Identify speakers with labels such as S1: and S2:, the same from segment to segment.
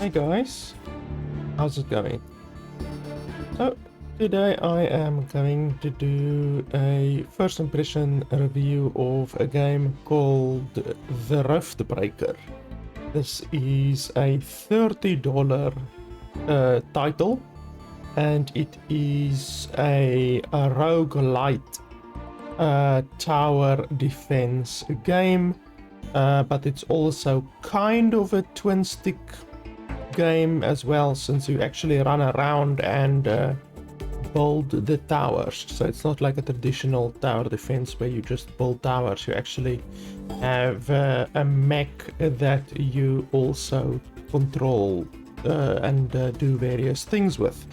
S1: Hey guys, how's it going? So today I am going to do a first impression review of a game called the Riftbreaker. This is a $30 title, and it is a roguelite tower defense game, but it's also kind of a twin stick game as well, since you actually run around and build the towers. So it's not like a traditional tower defense where you just build towers. You actually have a mech that you also control and do various things with.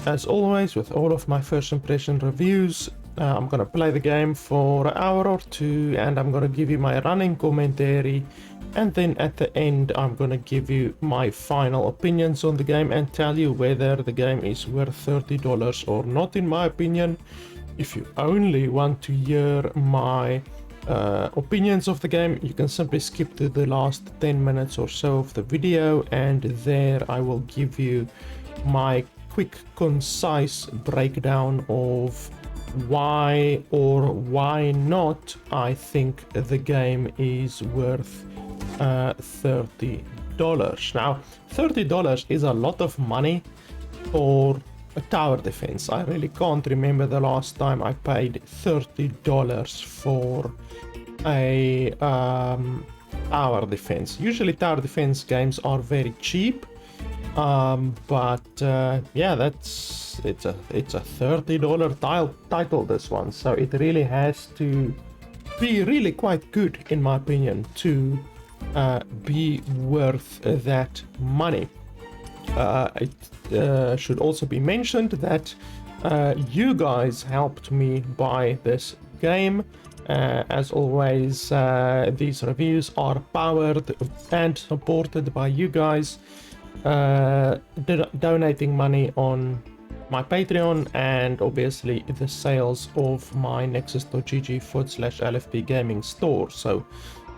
S1: As always, with all of my first impression reviews, I'm gonna play the game for an hour or two, and I'm gonna give you my running commentary, and then at the end I'm gonna give you my final opinions on the game and tell you whether the game is worth $30 or not, in my opinion. If you only want to hear my opinions of the game, you can simply skip to the last 10 minutes or so of the video, and there I will give you my quick, concise breakdown of why or why not I think the game is worth $30. Now, $30 is a lot of money for a tower defense. I really can't remember the last time I paid $30 for a tower defense. Usually tower defense games are very cheap, but yeah, it's a $30 title, this one, so it really has to be really quite good, in my opinion, to be worth that money. It should also be mentioned that you guys helped me buy this game. As always, these reviews are powered and supported by you guys donating money on my Patreon, and obviously the sales of my nexus.gg/LFP gaming store. So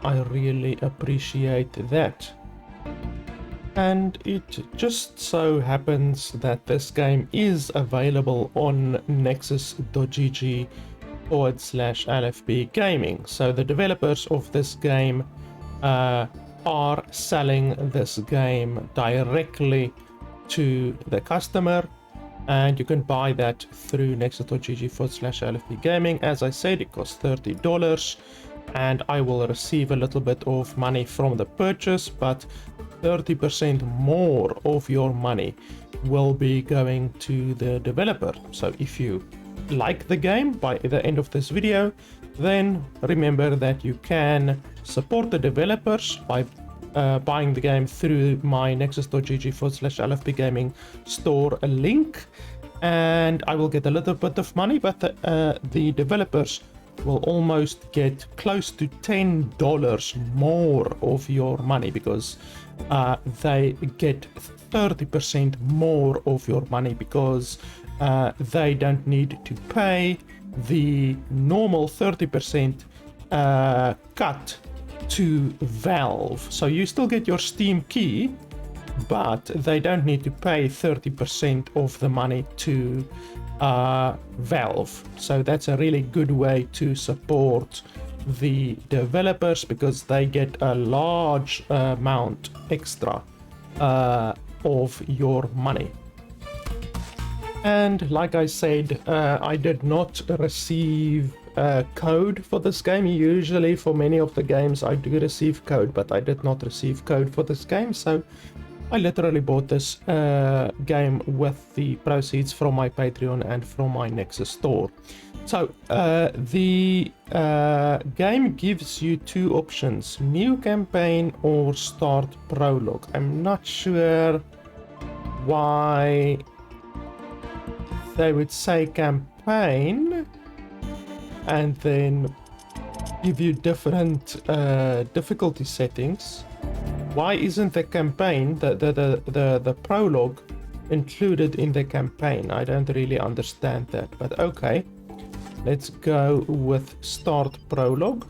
S1: I really appreciate that. And it just so happens that this game is available on nexus.gg/LFP gaming. So the developers of this game are selling this game directly to the customer, and you can buy that through nexus.gg/LFP gaming. As I said, it costs $30, and I will receive a little bit of money from the purchase, but 30% more of your money will be going to the developer. So if you like the game by the end of this video, then remember that you can support the developers by buying the game through my nexus.gg/LFP gaming store link, and I will get a little bit of money, but the developers will almost get close to $10 more of your money, because they get 30% more of your money, because they don't need to pay the normal 30% cut to Valve. So you still get your Steam key, but they don't need to pay 30% of the money to Valve. So that's a really good way to support the developers, because they get a large amount extra of your money. And like I said, I did not receive code for this game. Usually for many of the games I do receive code, but I did not receive code for this game, so I literally bought this game with the proceeds from my Patreon and from my Nexus store. So the game gives you two options: new campaign or start prologue. I'm not sure why they would say campaign and then give you different difficulty settings. Why isn't the campaign, the prologue, included in the campaign? I don't really understand that, but okay. Let's go with start prologue.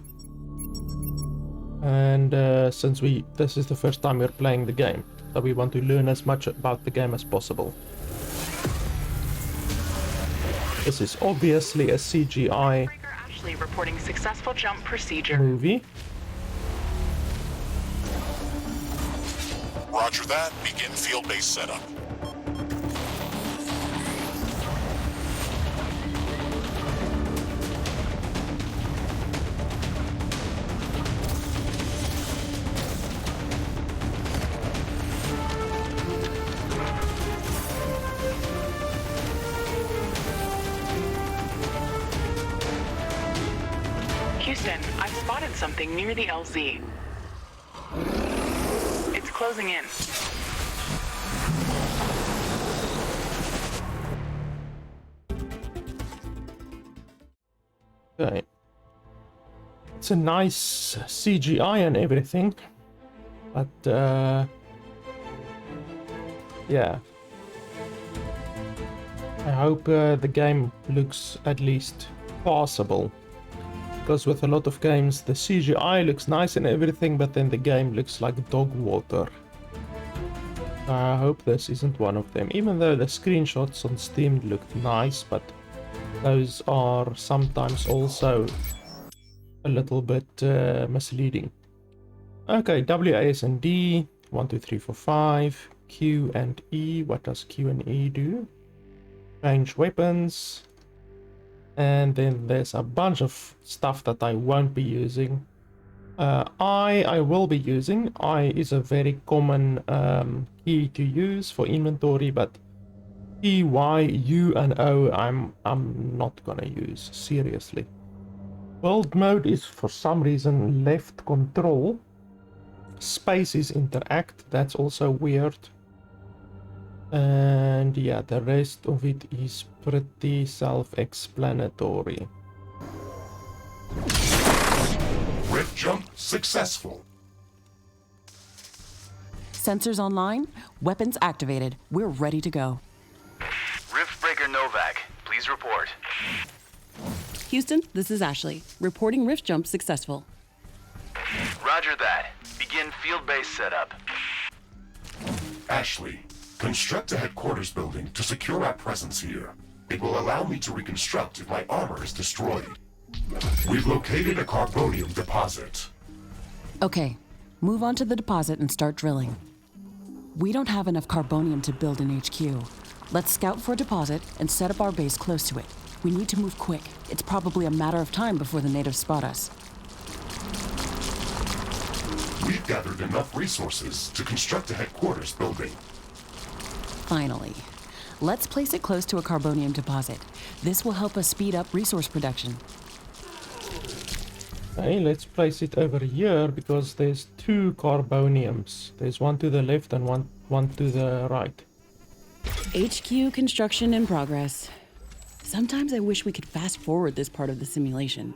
S1: And since this is the first time we're playing the game, so we want to learn as much about the game as possible. This is obviously a CGI
S2: Riftbreaker reporting successful jump procedure.
S1: movie.
S3: Roger that. Begin field-based setup.
S2: Houston, I've spotted something near the LZ. It's closing in.
S1: Okay. It's a nice CGI and everything, but yeah. I hope the game looks at least passable. Because with a lot of games, the CGI looks nice and everything, but then the game looks like dog water. I hope this isn't one of them, even though the screenshots on Steam looked nice, but those are sometimes also a little bit misleading. Okay, W, A, S, and D, 1, 2, 3, 4, 5, Q and E. What does Q and E do? Change weapons. And then there's a bunch of stuff that I won't be using. I will be using. I is a very common key to use for inventory, but E, Y, U, and O I'm not gonna use, seriously. World mode is for some reason left control. Space is interact, that's also weird. And yeah, the rest of it is pretty self-explanatory.
S3: Rift jump successful.
S4: Sensors online, weapons activated. We're ready to go.
S5: Riftbreaker Novak, please report.
S6: Houston, this is Ashley, reporting rift jump successful.
S5: Roger that. Begin field-based setup.
S3: Ashley, construct a headquarters building to secure our presence here. It will allow me to reconstruct if my armor is destroyed. We've located a carbonium deposit.
S4: Okay, move on to the deposit and start drilling. We don't have enough carbonium to build an HQ. Let's scout for a deposit and set up our base close to it. We need to move quick. It's probably a matter of time before the natives spot us.
S3: We've gathered enough resources to construct a headquarters building.
S4: Finally. Let's place it close to a carbonium deposit. This will help us speed up resource production.
S1: Okay, let's place it over here because there's two carboniums. There's one to the left and one to the right.
S6: HQ construction in progress. Sometimes I wish we could fast forward this part of the simulation.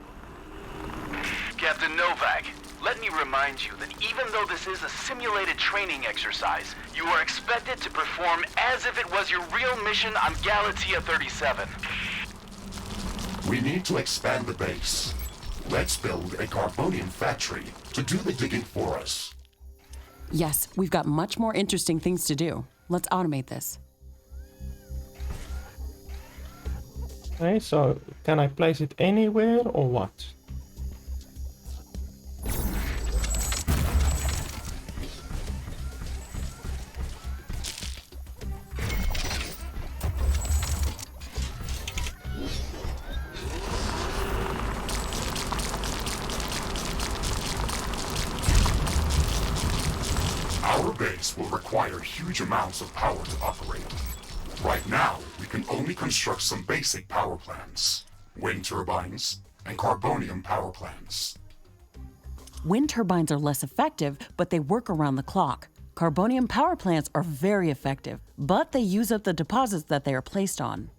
S5: Captain Novak, let me remind you that even though this is a simulated training exercise, you are expected to perform as if it was your real mission on Galatea 37.
S3: We need to expand the base. Let's build a carbonium factory to do the digging for us.
S4: Yes, we've got much more interesting things to do. Let's automate this.
S1: Okay, so can I place it anywhere or what?
S3: Our base will require huge amounts of power to operate. Right now, we can only construct some basic power plants. Wind turbines and carbonium power plants.
S4: Wind turbines are less effective, but they work around the clock. Carbonium power plants are very effective, but they use up the deposits that they are placed on.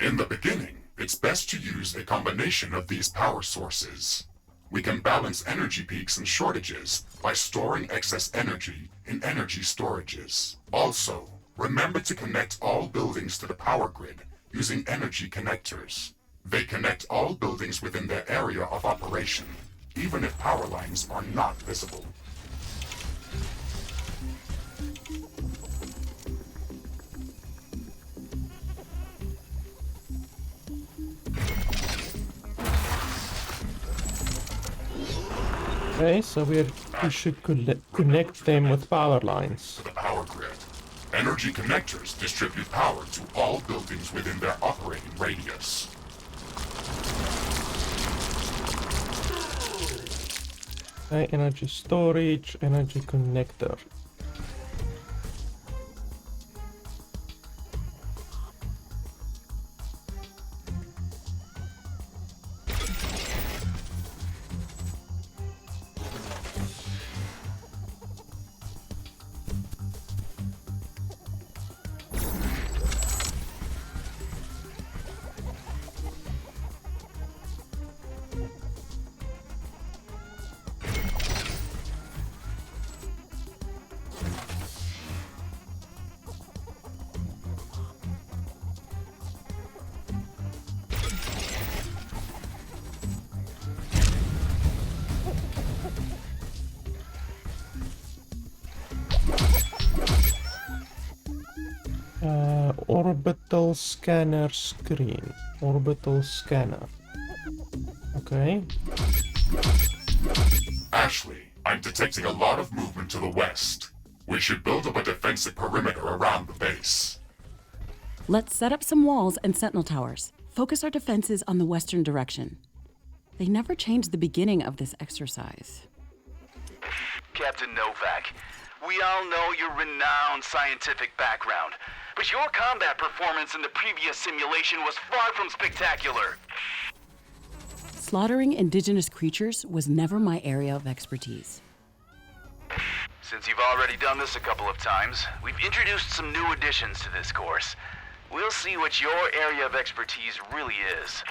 S3: In the beginning, it's best to use a combination of these power sources. We can balance energy peaks and shortages by storing excess energy in energy storages. Also, remember to connect all buildings to the power grid using energy connectors. They connect all buildings within their area of operation. even if power lines are not visible.
S1: Okay, so we should connect them with power lines.
S3: The power grid. Energy connectors distribute power to all buildings within their operating radius.
S1: Okay, energy storage, energy connector. Orbital scanner screen. Orbital scanner. Okay.
S3: Ashley, I'm detecting a lot of movement to the west. We should build up a defensive perimeter around the base.
S6: Let's set up some walls and sentinel towers. Focus our defenses on the western direction. They never changed the beginning of this exercise.
S5: Captain Novak, we all know your renowned scientific background, but your combat performance in the previous simulation was far from spectacular.
S6: Slaughtering indigenous creatures was never my area of expertise.
S5: Since you've already done this a couple of times, we've introduced some new additions to this course. We'll see what your area of expertise really is.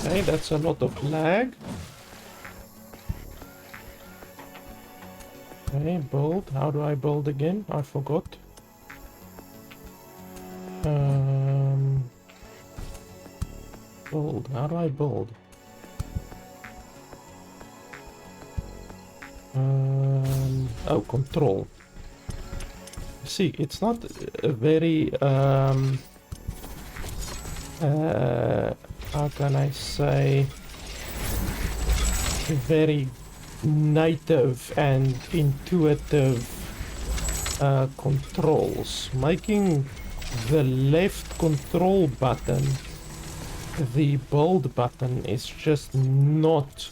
S1: Okay, that's a lot of lag. Okay, build. How do I build again? I forgot. Build. How do I build? Oh, control. See, it's not a very how can I say, very native and intuitive controls. Making the left control button the build button is just not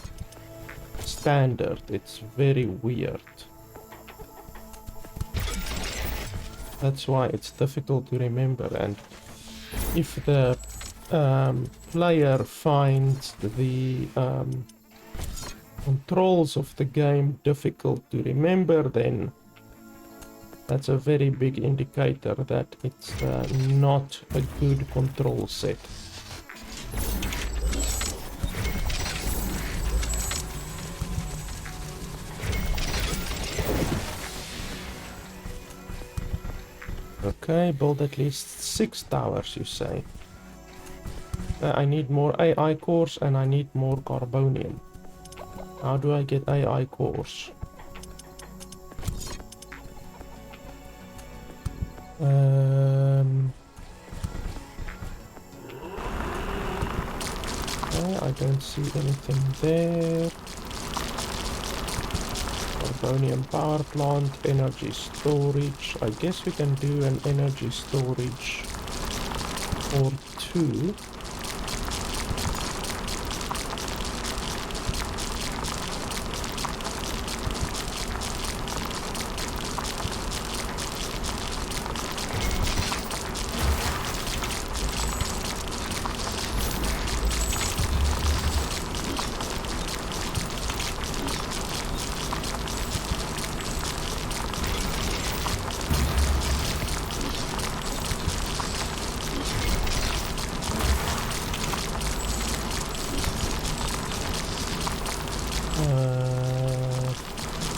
S1: standard. It's very weird. That's why it's difficult to remember, and if the player finds the controls of the game difficult to remember, then that's a very big indicator that it's not a good control set. Okay, build at least 6 towers, you say. I need more AI cores and I need more carbonium. How do I get AI cores? Okay, I don't see anything there. Carbonium power plant, energy storage. I guess we can do an energy storage or 2.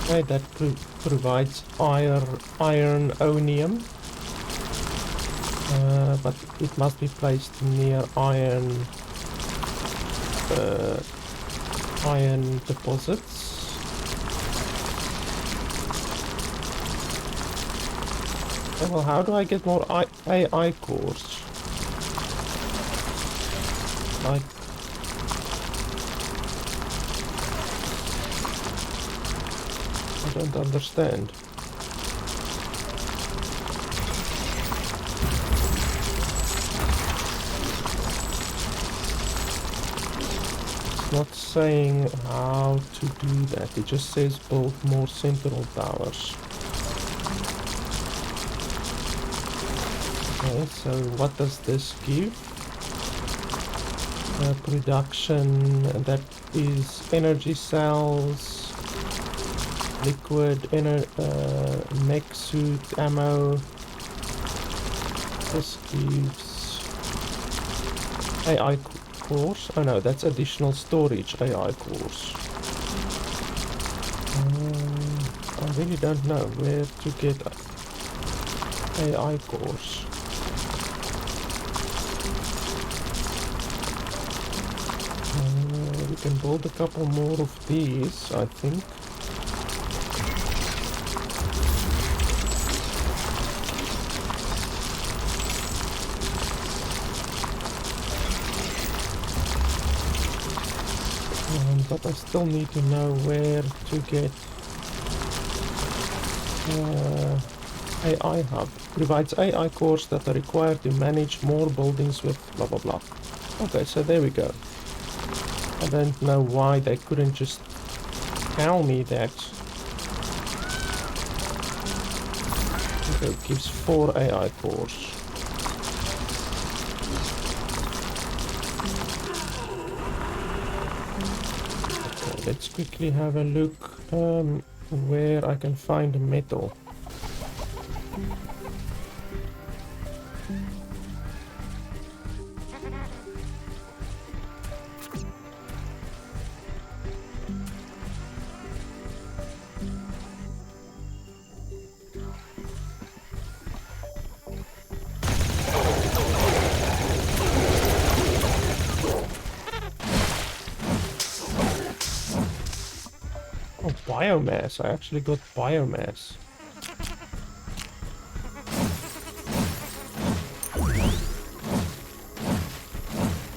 S1: Okay, that provides iron-onium, but it must be placed near iron deposits. Okay, well, how do I get more AI cores? Like, I don't understand. It's not saying how to do that. It just says build more sentinel towers. Okay, so what does this give? Production, that is energy cells, liquid, mech suit, ammo. This gives AI cores. Oh no, that's additional storage AI cores. I really don't know where to get AI cores. We can build a couple more of these, I think. But I still need to know where to get AI hub. Provides AI cores that are required to manage more buildings with blah blah blah. Okay, so there we go. I don't know why they couldn't just tell me that. Okay, it gives 4 AI cores. Okay, let's quickly have a look where I can find metal. Biomass. I actually got biomass.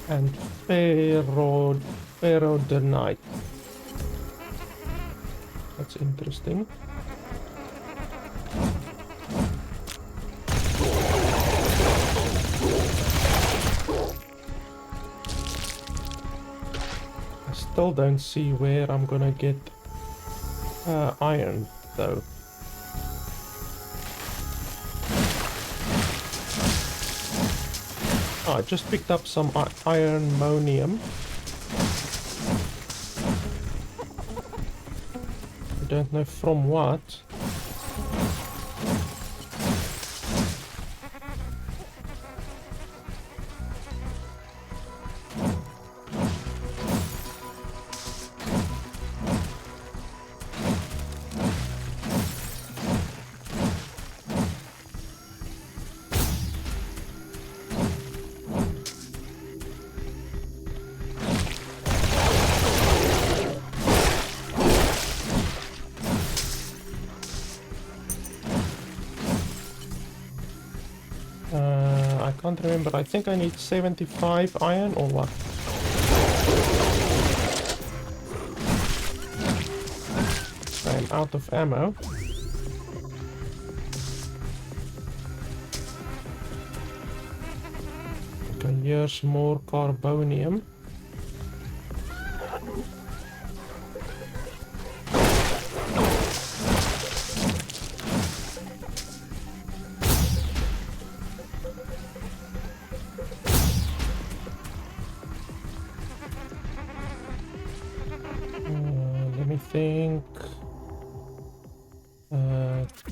S1: And ferrodonite. That's interesting. I still don't see where I'm gonna get iron, though. Oh, I just picked up some iron-monium. I don't know from what. can't remember. I think I need 75 iron or what? I'm out of ammo. Okay, here's more carbonium. Let me think.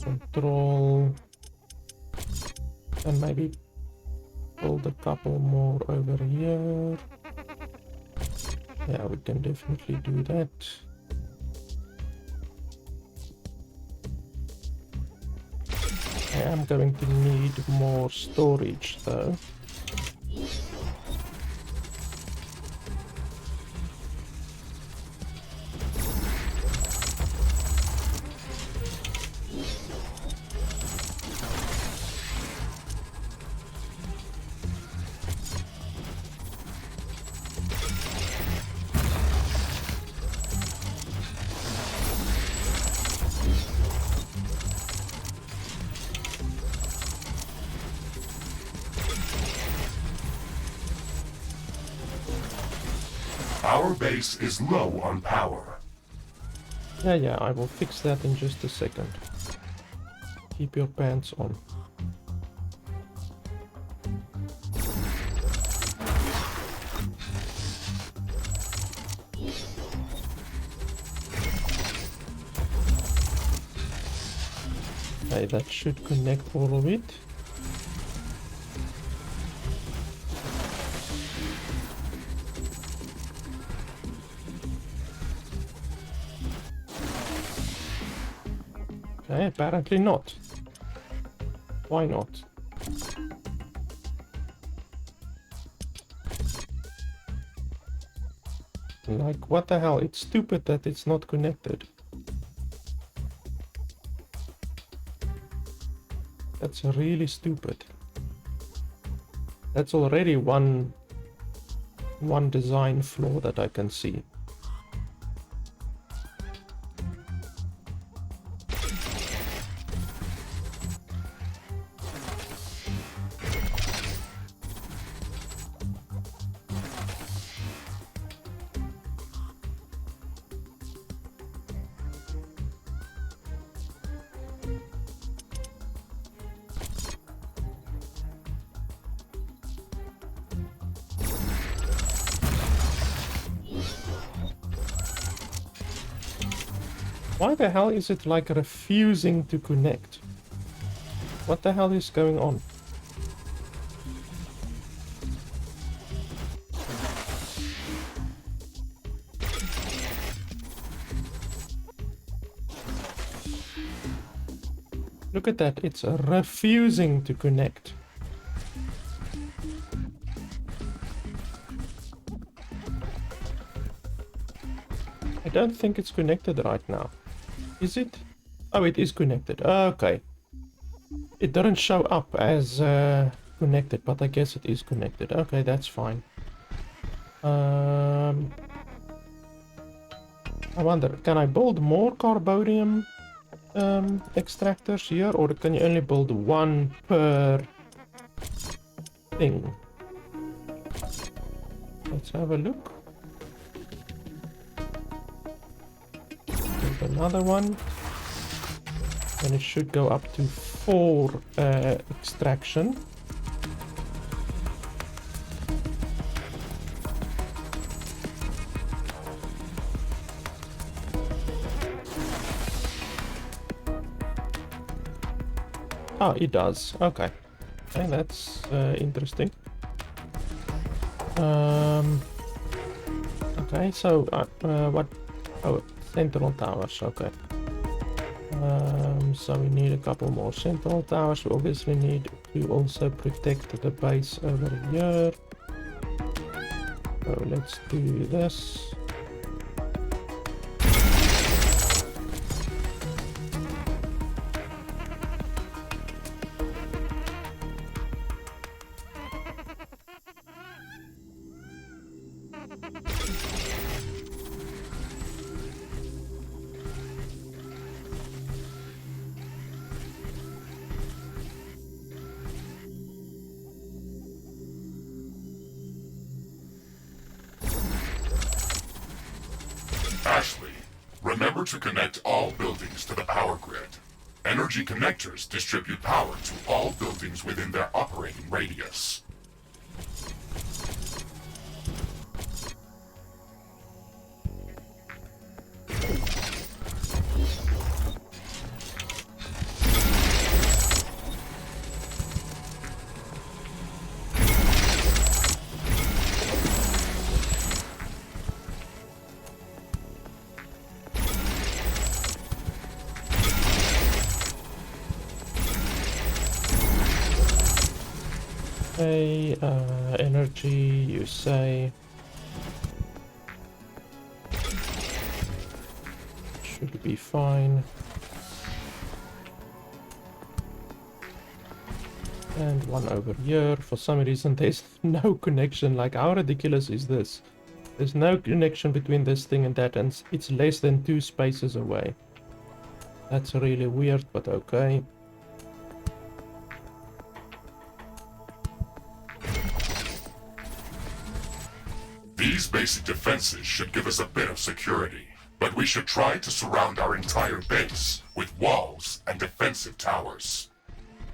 S1: Control. And maybe build a couple more over here. Yeah, we can definitely do that. I am going to need more storage though.
S3: Our base is low on power.
S1: Yeah, I will fix that in just a second. Keep your pants on. Okay, that should connect all of it. Okay, apparently not. Why not? Like, what the hell? It's stupid that it's not connected. That's really stupid. That's already one design flaw that I can see. Why the hell is it like refusing to connect? What the hell is going on? Look at that, it's refusing to connect. I don't think it's connected right now. Is it? Oh, it is connected. Okay. It doesn't show up as connected, but I guess it is connected. Okay, that's fine. I wonder, can I build more carbonium extractors here, or can you only build one per thing? Let's have a look. Build another one. And it should go up to 4 extraction. Oh, it does. Okay. Okay, that's interesting. Okay, so what? Oh, sentinel towers. Okay. So we need a couple more sentinel towers. We obviously need to also protect the base over here. So let's do this.
S3: Remember to connect all buildings to the power grid. Energy connectors distribute power to all buildings within their operating radius.
S1: Okay, energy, you say. Should be fine. And one over here. For some reason there's no connection. Like, how ridiculous is this? There's no connection between this thing and that, and it's less than 2 spaces away. That's really weird, but okay.
S3: These basic defenses should give us a bit of security, but we should try to surround our entire base with walls and defensive towers.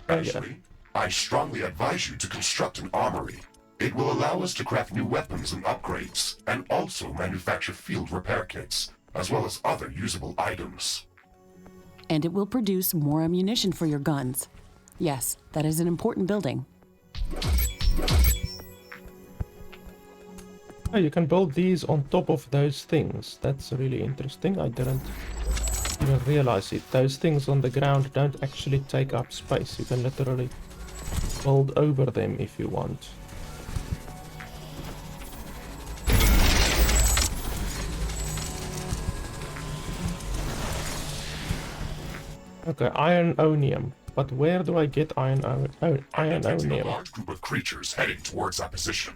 S3: Actually, I strongly advise you to construct an armory. It will allow us to craft new weapons and upgrades, and also manufacture field repair kits, as well as other usable items.
S4: And it will produce more ammunition for your guns. Yes, that is an important building.
S1: Oh, you can build these on top of those things. That's really interesting. I didn't even realize it. Those things on the ground don't actually take up space. You can literally build over them if you want. Okay, iron-onium. But where do I get
S3: Detecting a
S1: iron-onium?
S3: large group of creatures heading towards our position.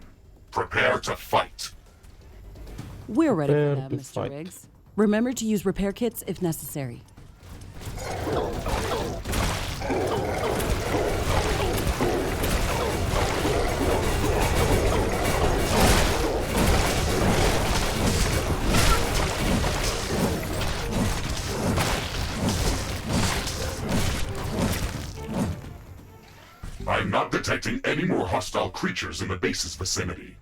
S3: Prepare to fight.
S4: We're ready for
S1: Prepare
S4: that,
S1: to
S4: Mr.
S1: fight.
S4: Riggs. Remember to use repair kits if necessary.
S3: I'm not detecting any more hostile creatures in the base's vicinity.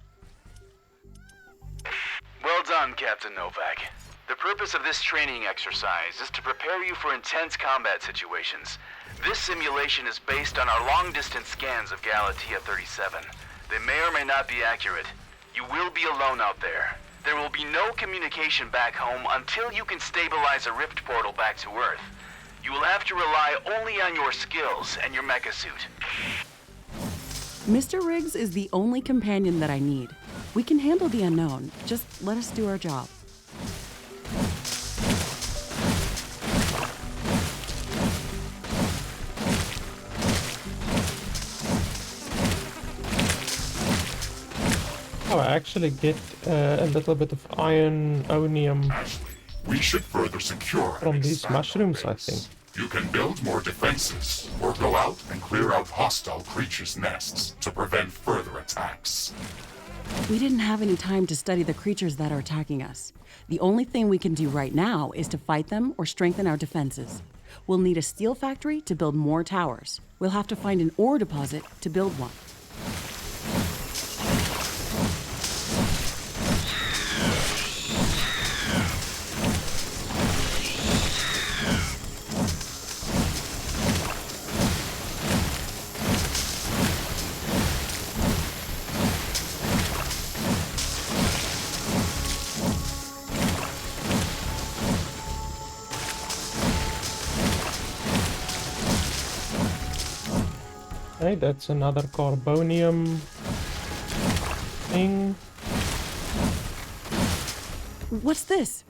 S5: Well done, Captain Novak. The purpose of this training exercise is to prepare you for intense combat situations. This simulation is based on our long-distance scans of Galatea 37. They may or may not be accurate. You will be alone out there. There will be no communication back home until you can stabilize a rift portal back to Earth. You will have to rely only on your skills and your mecha suit.
S6: Mr. Riggs is the only companion that I need. We can handle the unknown. Just let us do our job.
S1: Oh, I actually get a little bit of iron-onium
S3: Ashley, we should further secure
S1: from
S3: and
S1: these
S3: expand our
S1: mushrooms, I
S3: base.
S1: think.
S3: You can build more defenses, or go out and clear out hostile creatures' nests to prevent further attacks.
S6: We didn't have any time to study the creatures that are attacking us. The only thing we can do right now is to fight them or strengthen our defenses. We'll need a steel factory to build more towers. We'll have to find an ore deposit to build one.
S1: Okay, that's another carbonium thing.
S6: What's this?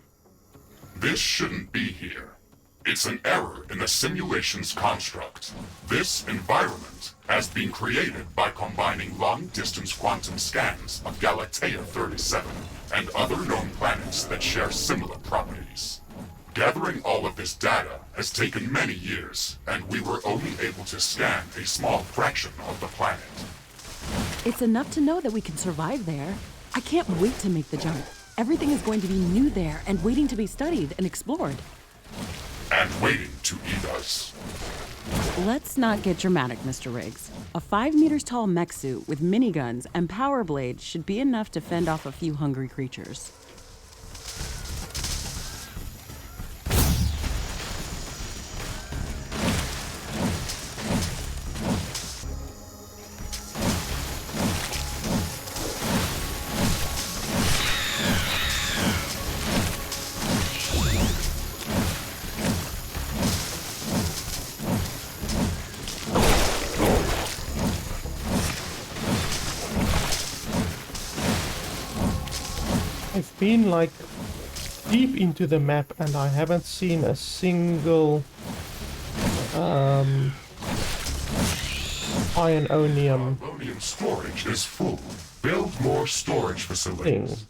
S3: This shouldn't be here. It's an error in the simulation's construct. This environment has been created by combining long-distance quantum scans of Galatea 37 and other known planets that share similar properties. Gathering all of this data has taken many years, and we were only able to scan a small fraction of the planet.
S6: It's enough to know that we can survive there. I can't wait to make the jump. Everything is going to be new there and waiting to be studied and explored.
S3: And waiting to eat us.
S6: Let's not get dramatic, Mr. Riggs. A 5 meters tall mech suit with miniguns and power blades should be enough to fend off a few hungry creatures.
S1: I've been like deep into the map and I haven't seen a single ionium
S3: Carbonium storage is full. Build more storage facilities.
S1: thing.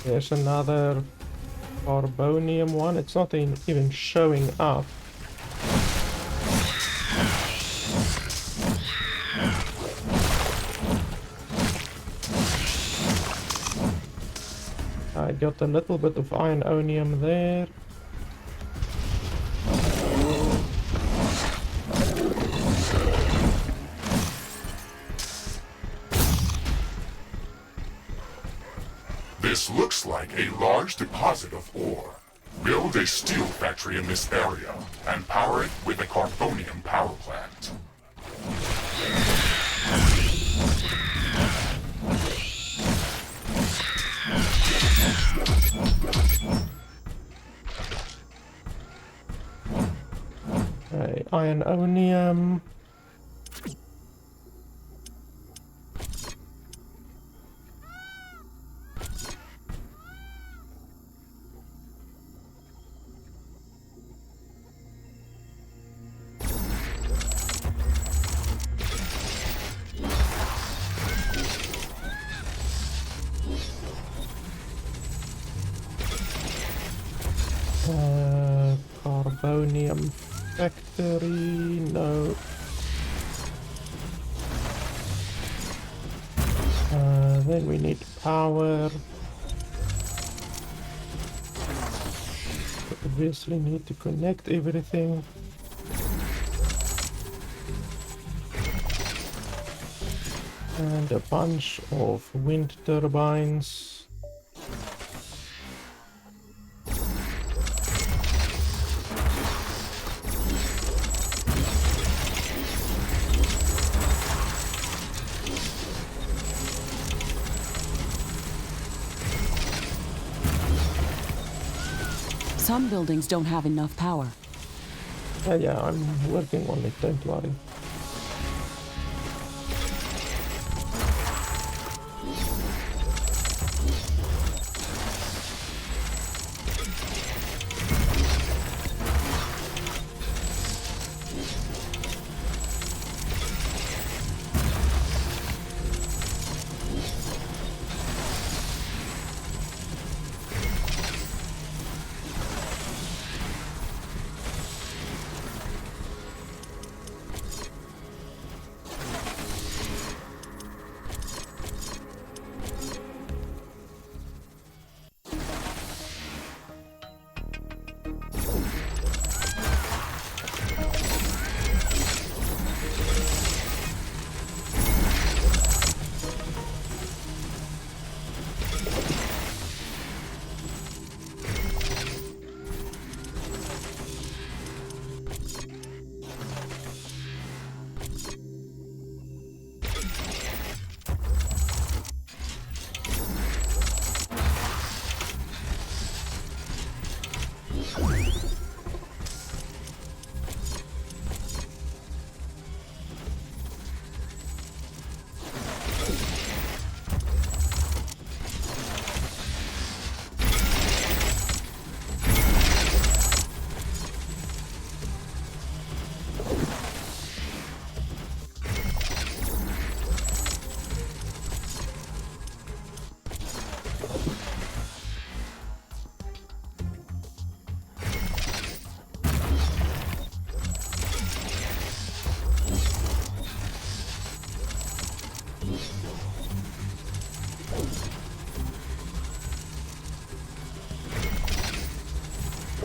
S1: There's another carbonium one. It's not even showing up. I got a little bit of ionium there.
S3: This looks like a large deposit of ore. Build a steel factory in this area and power it with a carbonium power plant.
S1: Okay, ionium. Carbonium factory, no. Then we need power. Obviously need to connect everything. And a bunch of wind turbines.
S4: Some buildings don't have enough power.
S1: Yeah, I'm working on it, don't worry.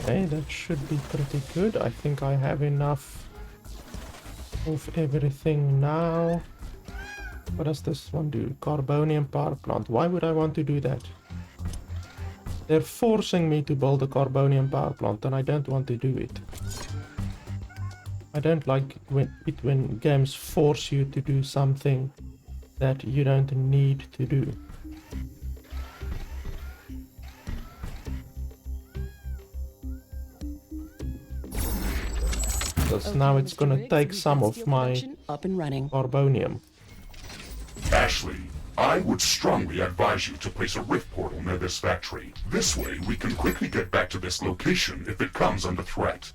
S1: Okay, that should be pretty good. I think I have enough of everything now. What does this one do? Carbonium power plant. Why would I want to do that? They're forcing me to build a carbonium power plant and I don't want to do it. I don't like when games force you to do something that you don't need to do. Because now it's gonna take some of my
S6: up and running.
S1: carbonium.
S3: Ashley, I would strongly advise you to place a rift portal near this factory. This way, we can quickly get back to this location if it comes under threat.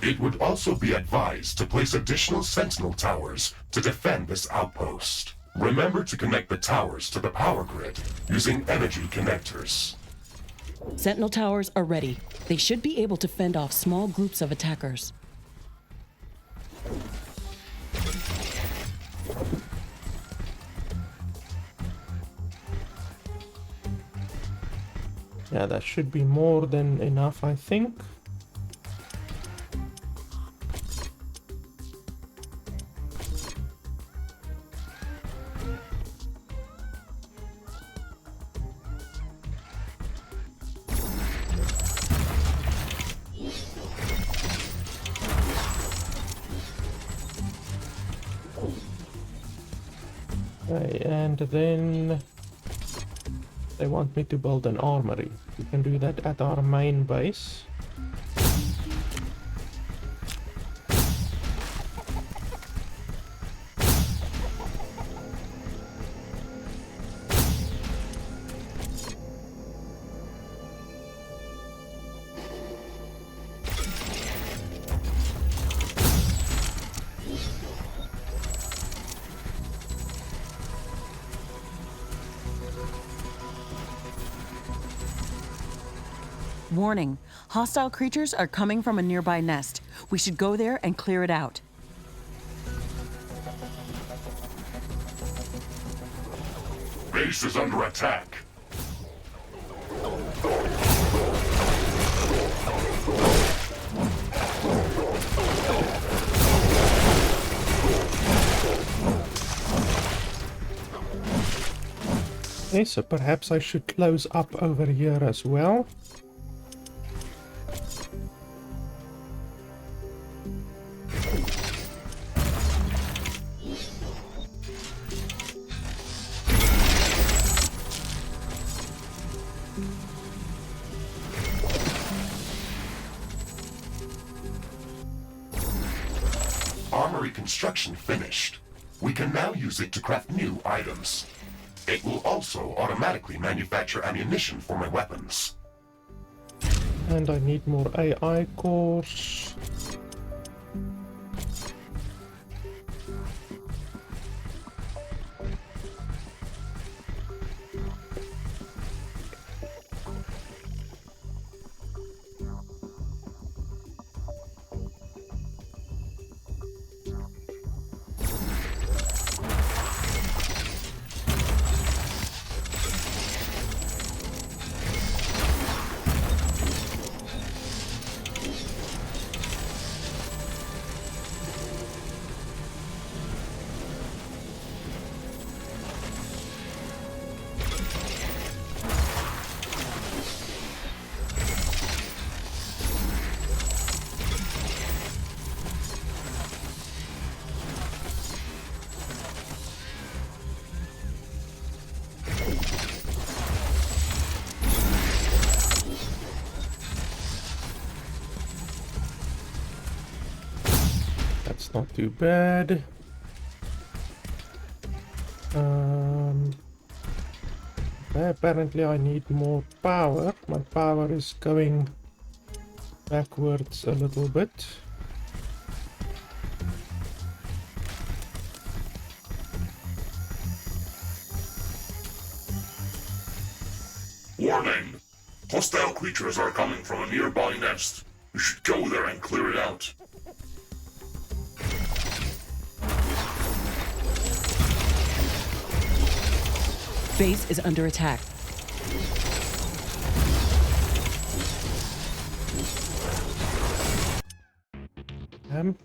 S3: It would also be advised to place additional sentinel towers to defend this outpost. Remember to connect the towers to the power grid using energy connectors.
S6: Sentinel towers are ready. They should be able to fend off small groups of attackers.
S1: Yeah, that should be more than enough, I think. Okay, and then they want me to build an armory. We can do that at our main base.
S6: Warning, hostile creatures are coming from a nearby nest. We should go there and clear it out.
S3: Base is under attack.
S1: Okay, so perhaps I should close up over here as well.
S3: Armory construction finished. We can now use it to craft new items. It will also automatically manufacture ammunition for my weapons.
S1: And I need more AI cores. That's not too bad. Apparently I need more power. My power is going backwards a little bit.
S3: Warning! Hostile creatures are coming from a nearby nest. You should go there and clear it out.
S6: Base is under attack.
S1: them.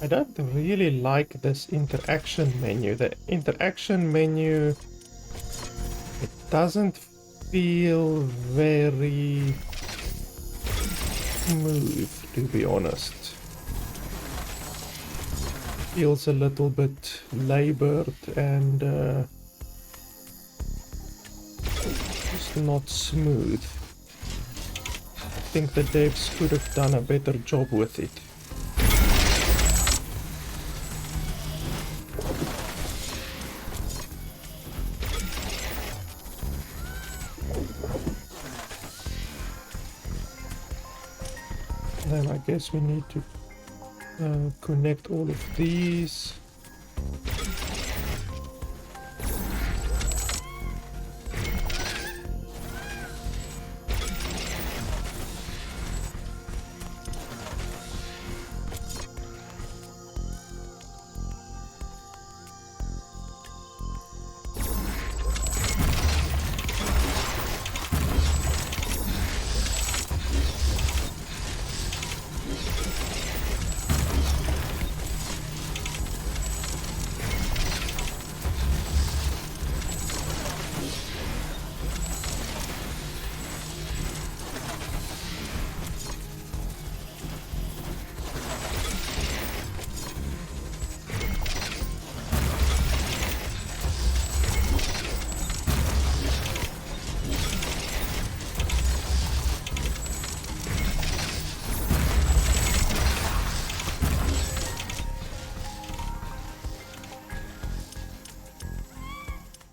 S1: I don't really like this interaction menu. The interaction menu, it doesn't feel very smooth, to be honest. Feels a little bit labored and just not smooth. I think the devs could have done a better job with it. Then I guess we need to connect all of these.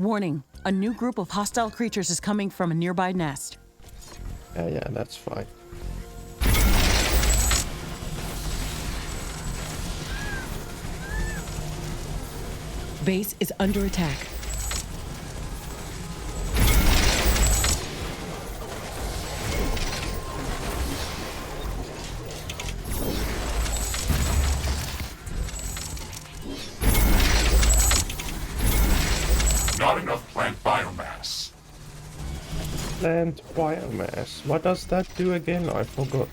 S6: Warning, a new group of hostile creatures is coming from a nearby nest.
S1: Yeah, that's fine.
S6: Base is under attack.
S3: Not enough plant biomass.
S1: Plant biomass. What does that do again? I forgot.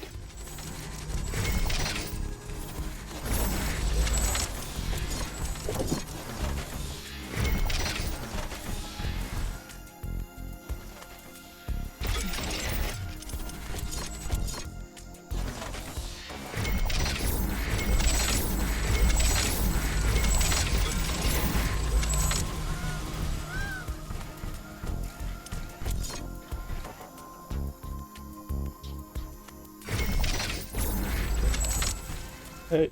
S1: Hey,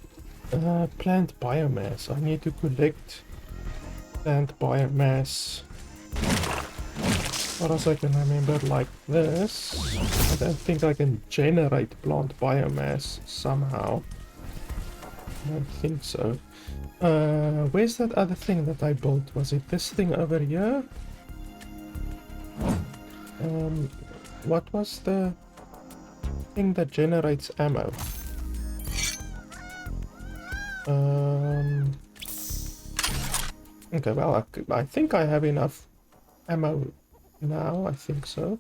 S1: plant biomass. I need to collect plant biomass. Or as I can remember, like this. I don't think I can generate plant biomass somehow. I don't think so. Where's that other thing that I built? Was it this thing over here? What was the thing that generates ammo? Okay, well, I think I have enough ammo now, I think so.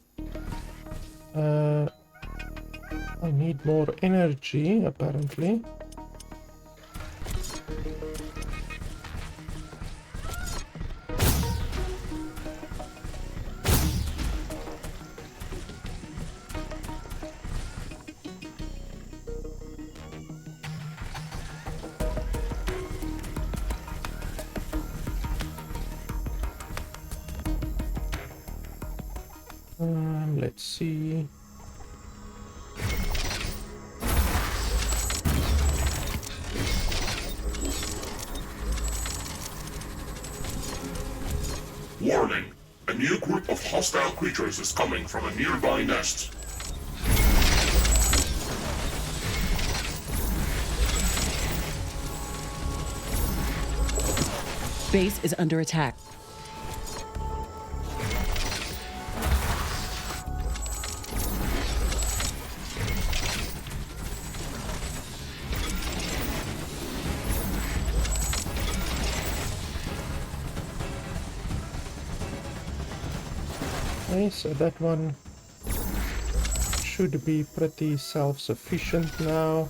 S1: I need more energy, apparently. Let's see.
S3: Warning! A new group of hostile creatures is coming from a nearby nest.
S6: Base is under attack.
S1: Okay, so that one should be pretty self-sufficient now.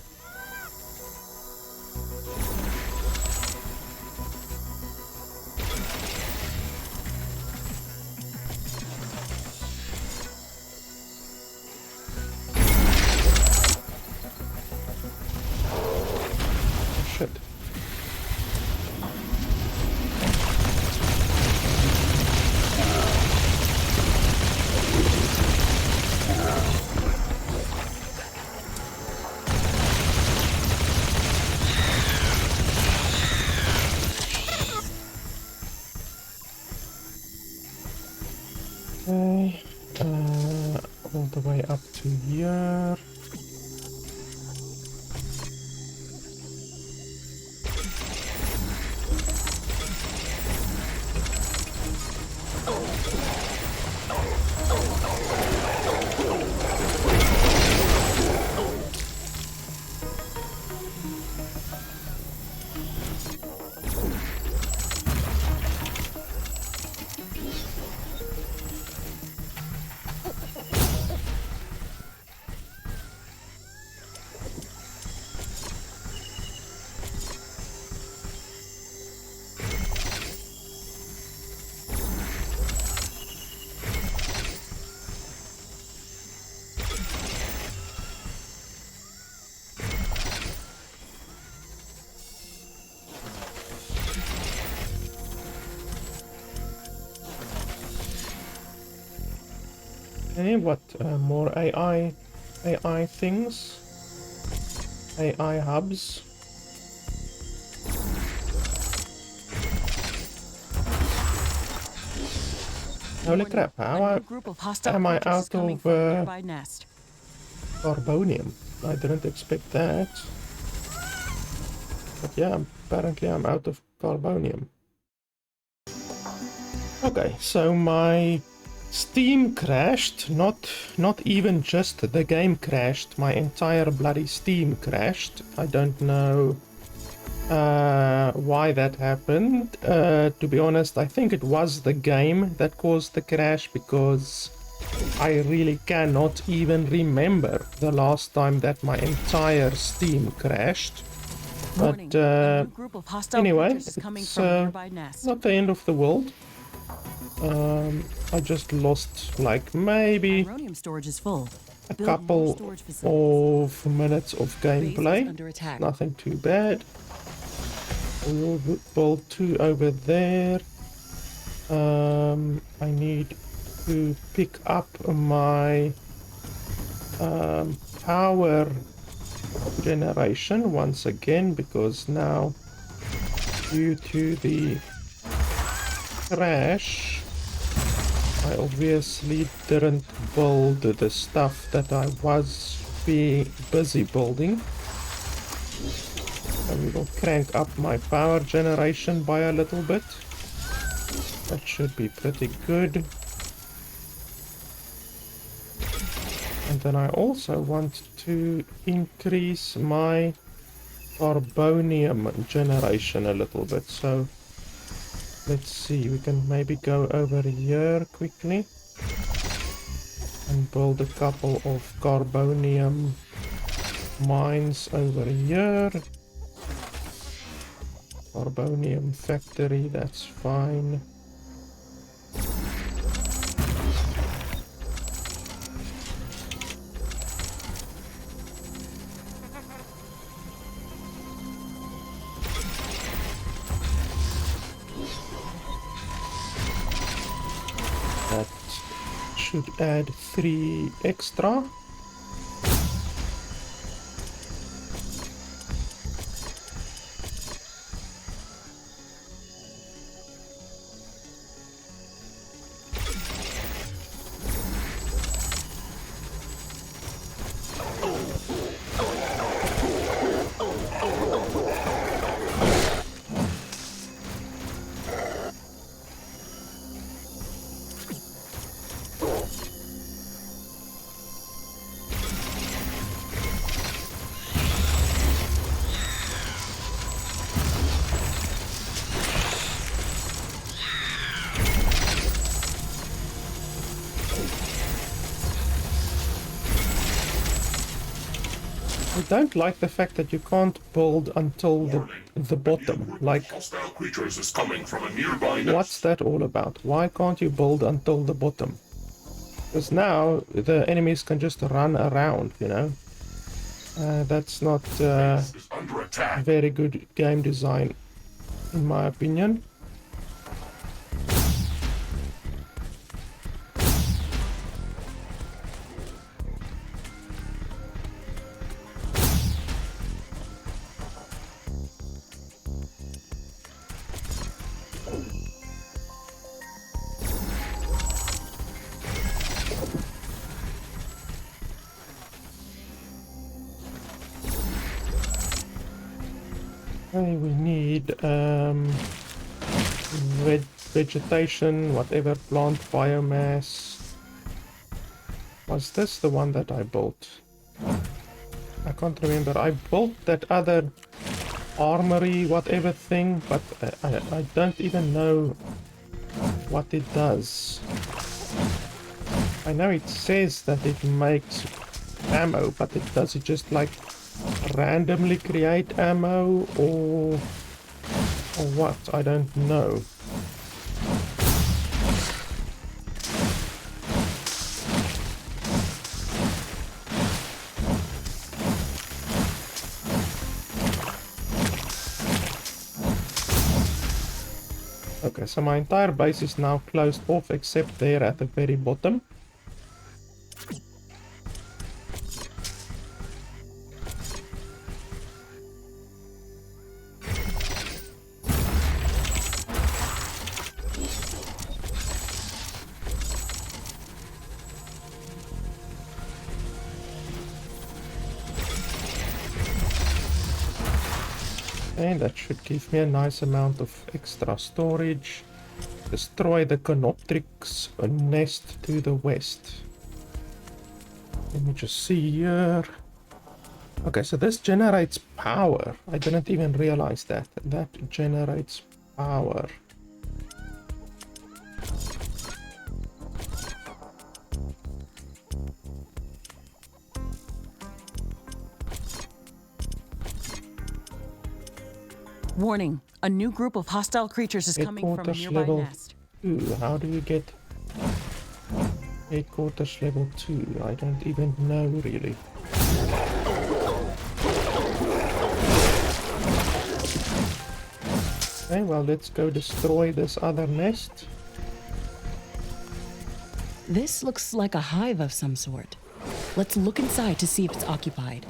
S1: Shit. Okay, all the way up to here. Okay, what more AI things? AI hubs. Holy crap, how
S6: Group of hostile
S1: am I
S6: creatures is
S1: out
S6: coming
S1: of
S6: from a nearby nest.
S1: carbonium? I didn't expect that. But yeah, apparently I'm out of carbonium. Okay, so my Steam crashed, not even just the game crashed, my entire bloody Steam crashed. I don't know why that happened. To be honest, I think it was the game that caused the crash, because I really cannot even remember the last time that my entire Steam crashed.
S6: Warning,
S1: But
S6: a new group of hostile
S1: anyway,
S6: creatures is coming
S1: it's
S6: from a nearby nest.
S1: not the end of the world. I just lost like maybe
S6: Uranium storage is full.
S1: a
S6: Build more
S1: couple
S6: storage facilities.
S1: of minutes of
S6: Base is
S1: gameplay.
S6: under attack.
S1: Nothing too bad. We'll build 2 over there. I need to pick up my power generation once again, because now, due to the crash, I obviously didn't build the stuff that I was busy building. And we will crank up my power generation by a little bit. That should be pretty good. And then I also want to increase my carbonium generation a little bit. So let's see, we can maybe go over here quickly and build a couple of carbonium mines over here. Carbonium factory, that's fine. That should add 3 extra. I don't like the fact that you can't build until the
S3: A new
S1: bottom.
S3: group
S1: Like,
S3: of hostile creatures is coming from a nearby nest.
S1: what's that all about? Why can't you build until the bottom? Because now the enemies can just run around, you know? That's not
S3: Base is under attack.
S1: very good game design, in my opinion. Okay, we need vegetation, whatever, plant biomass. Was this the one that I built? I can't remember. I built that other armory, whatever thing, but I don't even know what it does. I know it says that it makes ammo, but does it just like randomly create ammo or what? I don't know. Okay, so my entire base is now closed off except there at the very bottom. And that should give me a nice amount of extra storage. Destroy the Canoptrix nest to the west. Let me just see here. Okay, so this generates power. I didn't even realize that. That generates power.
S6: Warning, a new group of hostile creatures is coming from a
S1: Headquarters
S6: nearby
S1: level
S6: nest.
S1: 2. How do you get headquarters level 2? I don't even know really. Okay, well, let's go destroy this other nest.
S6: This looks like a hive of some sort. Let's look inside to see if it's occupied.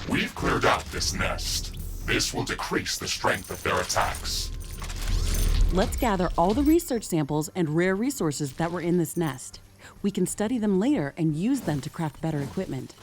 S3: We've cleared out this nest. This will decrease the strength of their attacks.
S6: Let's gather all the research samples and rare resources that were in this nest. We can study them later and use them to craft better equipment.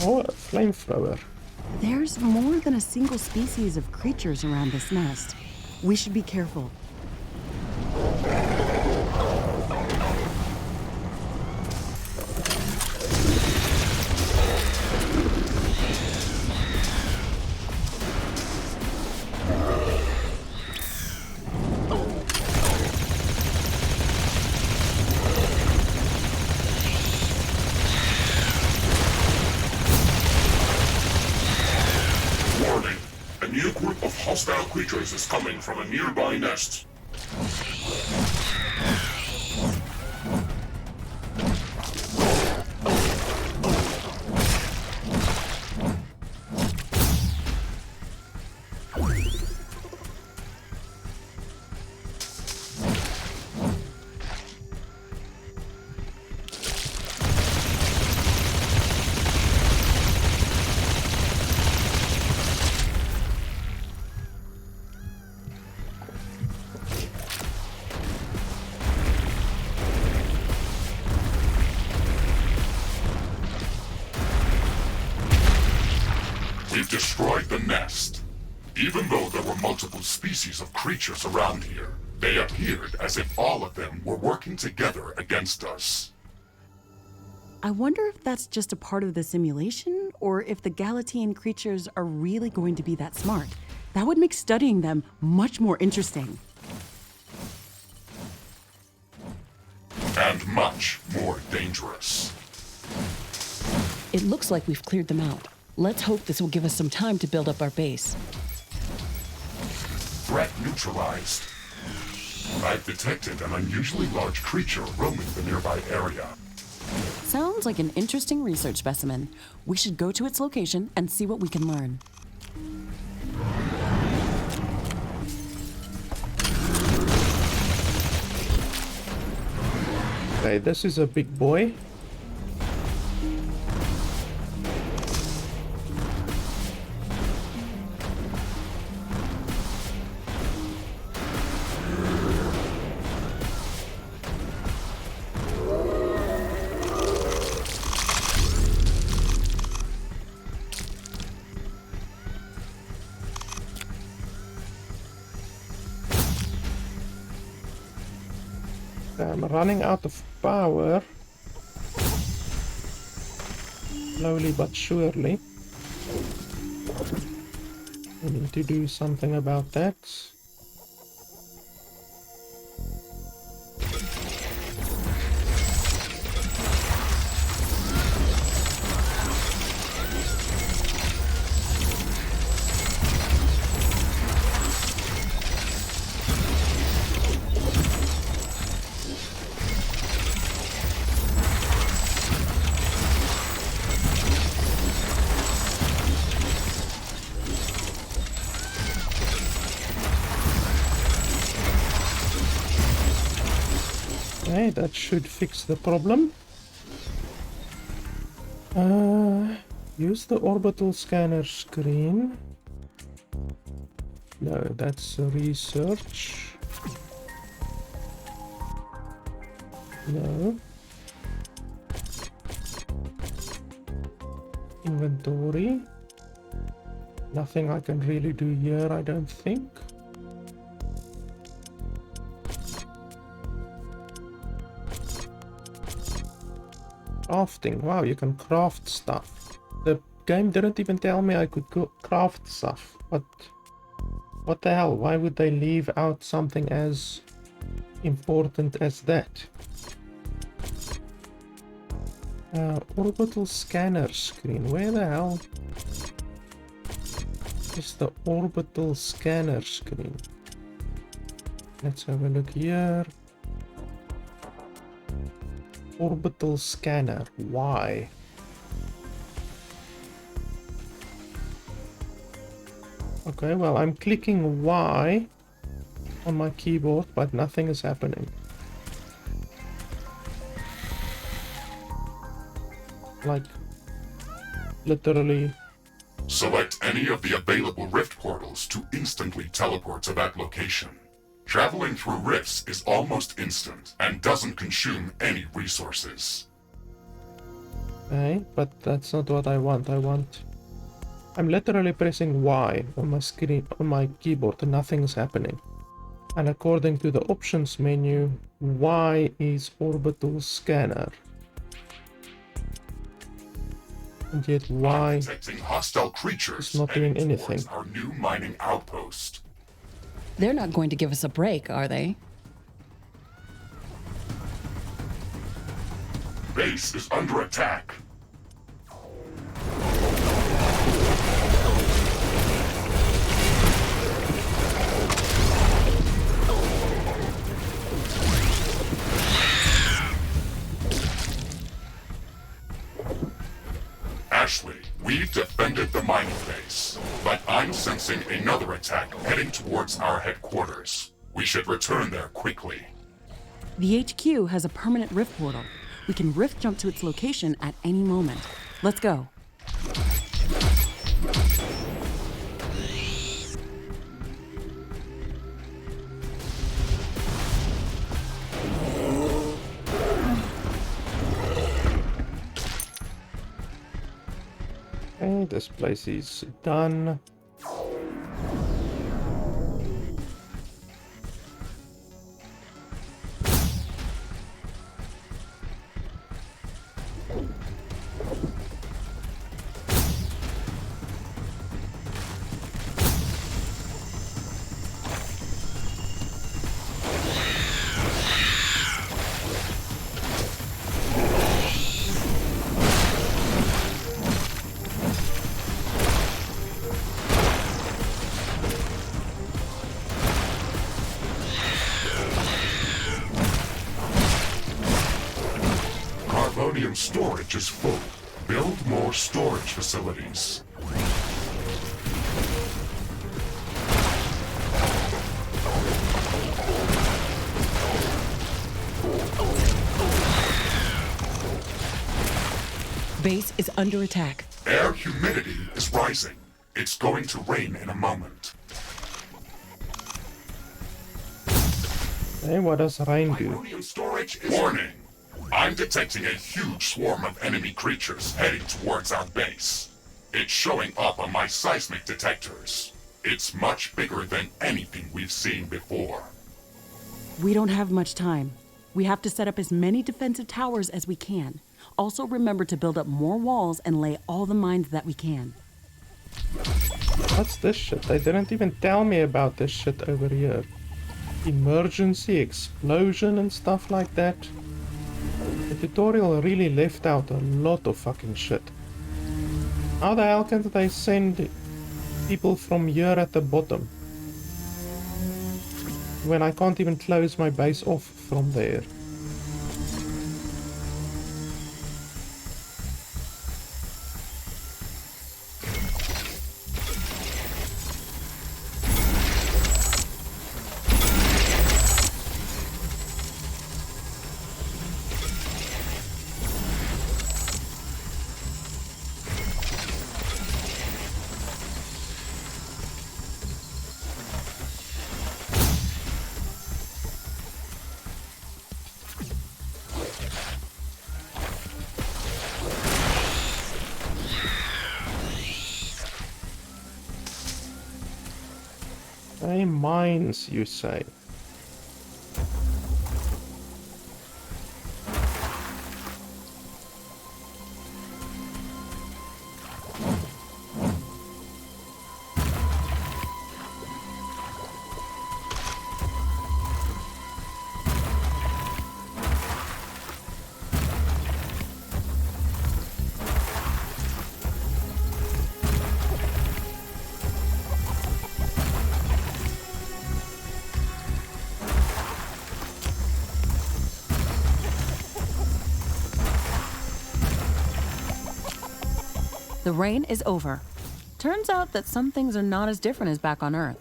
S1: Oh, a flamethrower.
S6: There's more than a single species of creatures around this nest. We should be careful.
S3: creatures is coming from a nearby nest. We've destroyed the nest. Even though there were multiple species of creatures around here, they appeared as if all of them were working together against us.
S6: I wonder if that's just a part of the simulation, or if the Galatian creatures are really going to be that smart. That would make studying them much more interesting.
S3: And much more dangerous.
S4: It looks like we've cleared them out. Let's hope this will give us some time to build up our base.
S3: Threat neutralized. I've detected an unusually large creature roaming the nearby area.
S4: Sounds like an interesting research specimen. We should go to its location and see what we can learn.
S1: Okay, this is a big boy. I'm running out of power. Slowly but surely. I need to do something about that. Okay, that should fix the problem. Use the orbital scanner screen. No, that's research. No. Inventory. Nothing I can really do here, I don't think. Crafting. Wow, you can craft stuff. The game didn't even tell me I could craft stuff. What the hell? Why would they leave out something as important as that? Orbital scanner screen. Where the hell is the orbital scanner screen? Let's have a look here. Orbital scanner. Why? Okay, well, I'm clicking Y on my keyboard, but nothing is happening. Like, literally.
S3: Select any of the available rift portals to instantly teleport to that location. Traveling through rifts is almost instant and doesn't consume any resources.
S1: Okay, but that's not what I want. I'm literally pressing Y on my screen, on my keyboard, and nothing's happening. And according to the options menu, Y is orbital scanner. And yet Y
S3: Detecting hostile creatures
S1: is not doing
S3: heading
S1: anything.
S3: towards our new mining outpost.
S4: They're not going to give us a break, are they?
S3: Base is under attack. mining base, but I'm sensing another attack heading towards our headquarters. We should return there quickly.
S6: The HQ has a permanent rift portal. We can rift jump to its location at any moment. Let's go.
S1: Okay, this place is done.
S3: Carbonium storage is full. Build more storage facilities.
S6: Base is under attack.
S3: Air humidity is rising. It's going to rain in a moment.
S1: Hey, what does rain do?
S3: Carbonium storage is... Warning! I'm detecting a huge swarm of enemy creatures heading towards our base. It's showing up on my seismic detectors. It's much bigger than anything we've seen before.
S6: We don't have much time. We have to set up as many defensive towers as we can. Also remember to build up more walls and lay all the mines that we can.
S1: What's this shit? They didn't even tell me about this shit over here. Emergency, explosion and stuff like that. The tutorial really left out a lot of fucking shit. How the hell can they send people from here at the bottom when I can't even close my base off from there? Hey, mines, you say?
S6: The rain is over. Turns out that some things are not as different as back on Earth.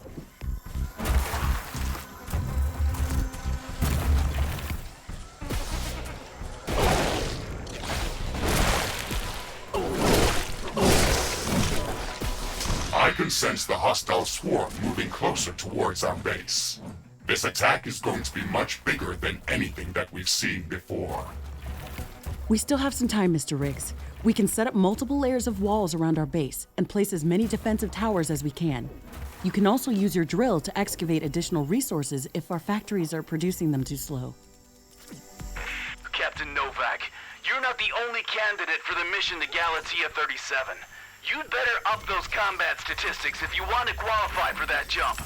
S3: I can sense the hostile swarm moving closer towards our base. This attack is going to be much bigger than anything that we've seen before.
S6: We still have some time, Mr. Riggs. We can set up multiple layers of walls around our base and place as many defensive towers as we can. You can also use your drill to excavate additional resources if our factories are producing them too slow.
S5: Captain Novak, you're not the only candidate for the mission to Galatea 37. You'd better up those combat statistics if you want to qualify for that jump.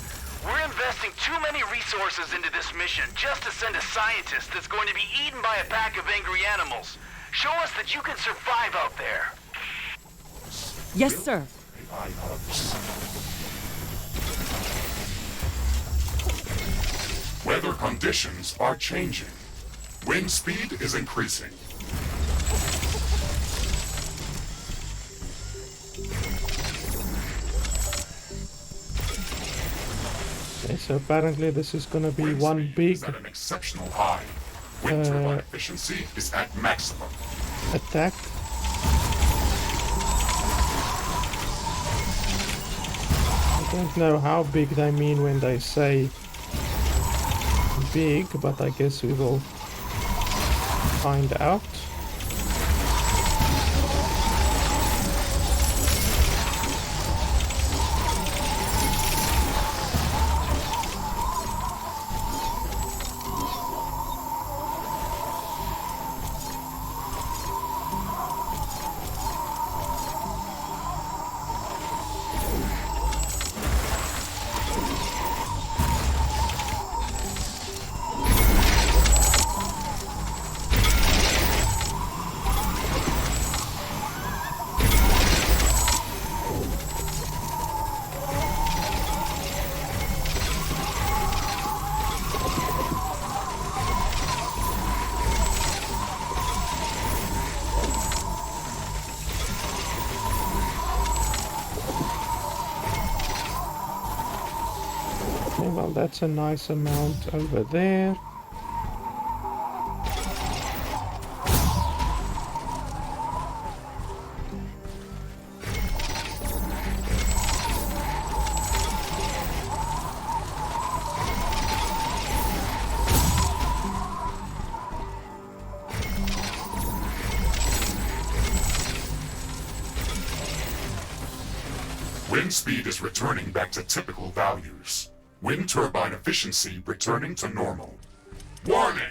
S5: We're investing too many resources into this mission just to send a scientist that's going to be eaten by a pack of angry animals. Show us that you can survive out there.
S6: Yes, sir.
S3: Weather conditions are changing. Wind speed is increasing.
S1: So apparently this is gonna be
S3: Wind
S1: one
S3: speed
S1: big
S3: is at an exceptional high. Wind turbine efficiency is at maximum.
S1: attack. I don't know how big they mean when they say big, but I guess we will find out. Okay, well, that's a nice amount over there.
S3: Wind speed is returning back to typical values. Wind turbine efficiency returning to normal. Warning!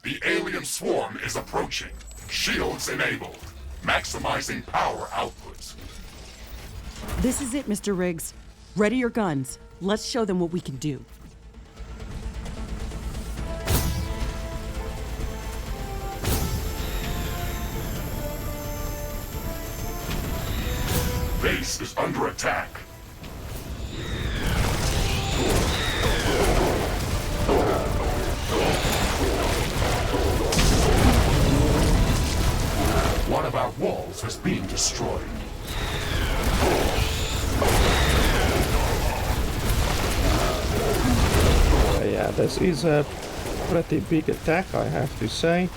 S3: The alien swarm is approaching. Shields enabled. Maximizing power output.
S6: This is it, Mr. Riggs. Ready your guns. Let's show them what we can do.
S3: Base is under attack. One of our walls is being destroyed.
S1: Yeah, this is a pretty big attack, I have to say.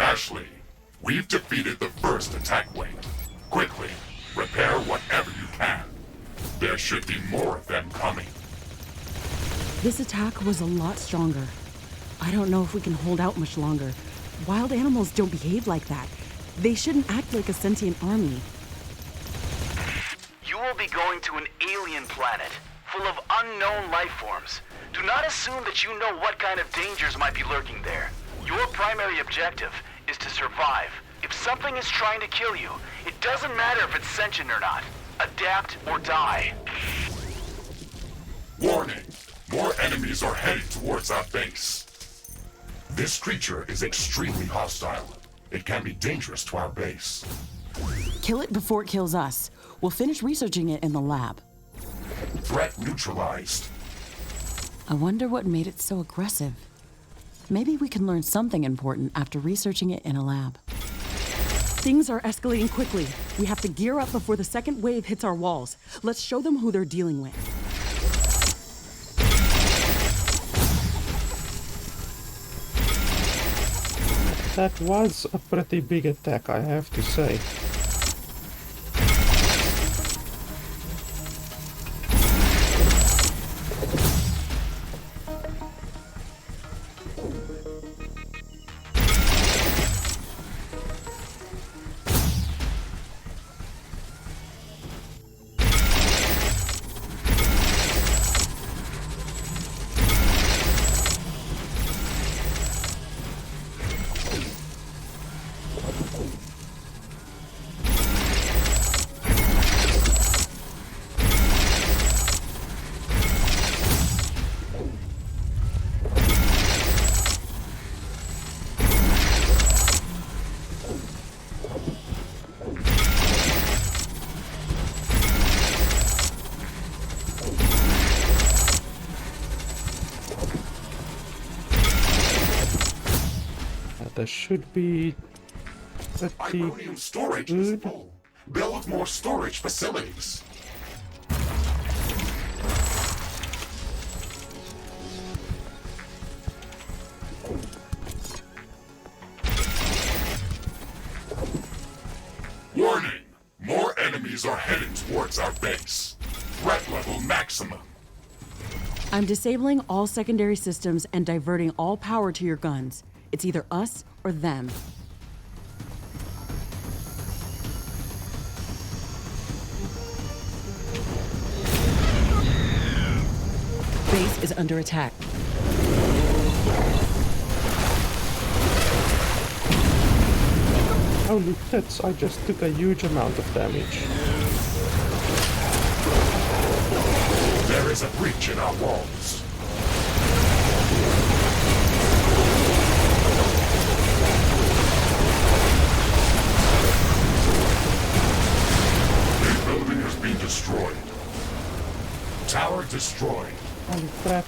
S3: Ashley, we've defeated the first attack wave. Quickly, repair whatever you can. There should be more of them coming.
S6: This attack was a lot stronger. I don't know if we can hold out much longer. Wild animals don't behave like that. They shouldn't act like a sentient army.
S5: You will be going to an alien planet full of unknown life forms. Do not assume that you know what kind of dangers might be lurking there. Your primary objective is to survive. If something is trying to kill you, it doesn't matter if it's sentient or not. Adapt or die.
S3: Warning! More enemies are heading towards our base. This creature is extremely hostile. It can be dangerous to our base.
S4: Kill it before it kills us. We'll finish researching it in the lab.
S3: Threat neutralized.
S4: I wonder what made it so aggressive. Maybe we can learn something important after researching it in a lab.
S6: Things are escalating quickly. We have to gear up before the second wave hits our walls. Let's show them who they're dealing with.
S1: That was a pretty big attack, I have to say. this should be pretty
S3: Vibranium storage is
S1: good.
S3: full. Build more storage facilities. Warning! More enemies are heading towards our base. Threat level maximum.
S6: I'm disabling all secondary systems and diverting all power to your guns. It's either us or them. Base is under attack.
S1: Holy tits, I just took a huge amount of damage.
S3: There is a breach in our walls. A building has been destroyed. Tower destroyed.
S1: Holy crap.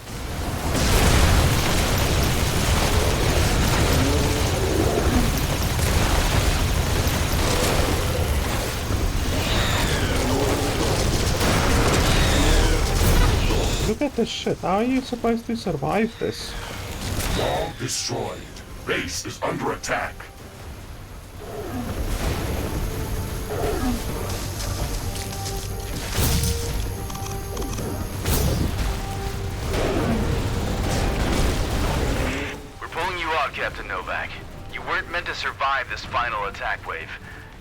S1: Look at this shit. How are you supposed to survive this?
S3: Wall destroyed. Base is under attack.
S5: We're pulling you out, Captain Novak. You weren't meant to survive this final attack wave.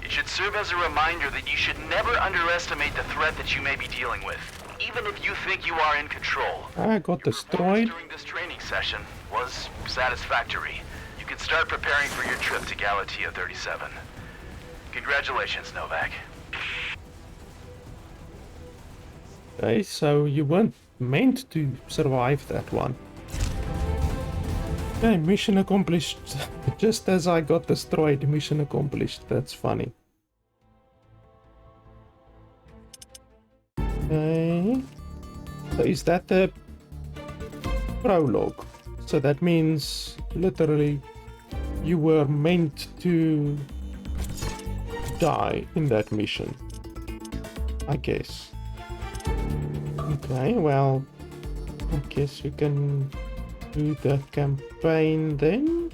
S5: It should serve as a reminder that you should never underestimate the threat that you may be dealing with, even if you think you are in control.
S1: I got destroyed.
S5: During this training session was satisfactory. You can start preparing for your trip to Galatea 37. Congratulations, Novak.
S1: Okay, so you weren't meant to survive that one. Okay, mission accomplished. Just as I got destroyed, mission accomplished. That's funny. Okay. So is that the prologue? So that means literally you were meant to die in that mission, I guess. Okay, well, I guess we can do the campaign then.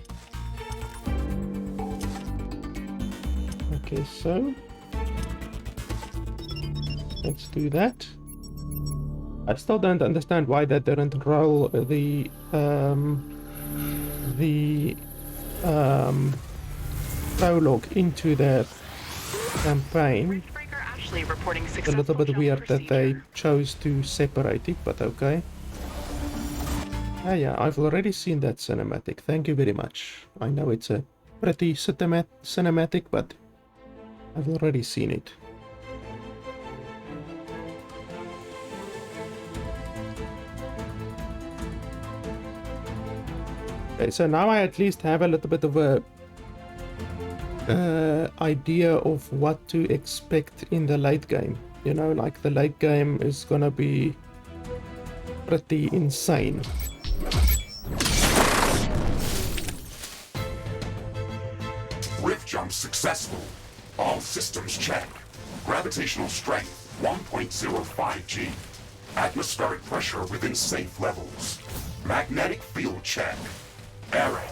S1: I guess so. Let's do that. I still don't understand why that didn't roll the prologue into the campaign.
S2: Riftbreaker Ashley reporting
S1: A
S2: successful
S1: little bit
S2: shell
S1: weird that they
S2: procedure.
S1: chose to separate it, but okay. Ah, yeah, I've already seen that cinematic. Thank you very much. I know it's a pretty cinematic, but I've already seen it. Okay, so now I at least have a little bit of a idea of what to expect in the late game. You know, like the late game is gonna be pretty insane.
S3: Rift jump successful. All systems check. Gravitational strength 1.05 G. Atmospheric pressure within safe levels. Magnetic field check. Error.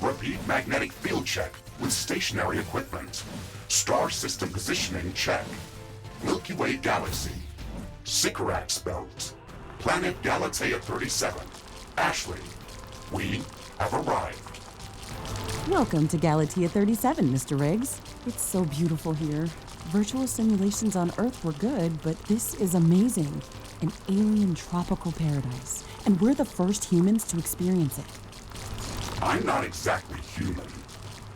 S3: Repeat magnetic field check with stationary equipment. Star system positioning check. Milky Way galaxy. Sycorax belt. Planet Galatea 37. Ashley, we have arrived.
S6: Welcome to Galatea 37, Mr. Riggs. It's so beautiful here. Virtual simulations on Earth were good, but this is amazing. An alien tropical paradise. And we're the first humans to experience it.
S3: I'm not exactly human.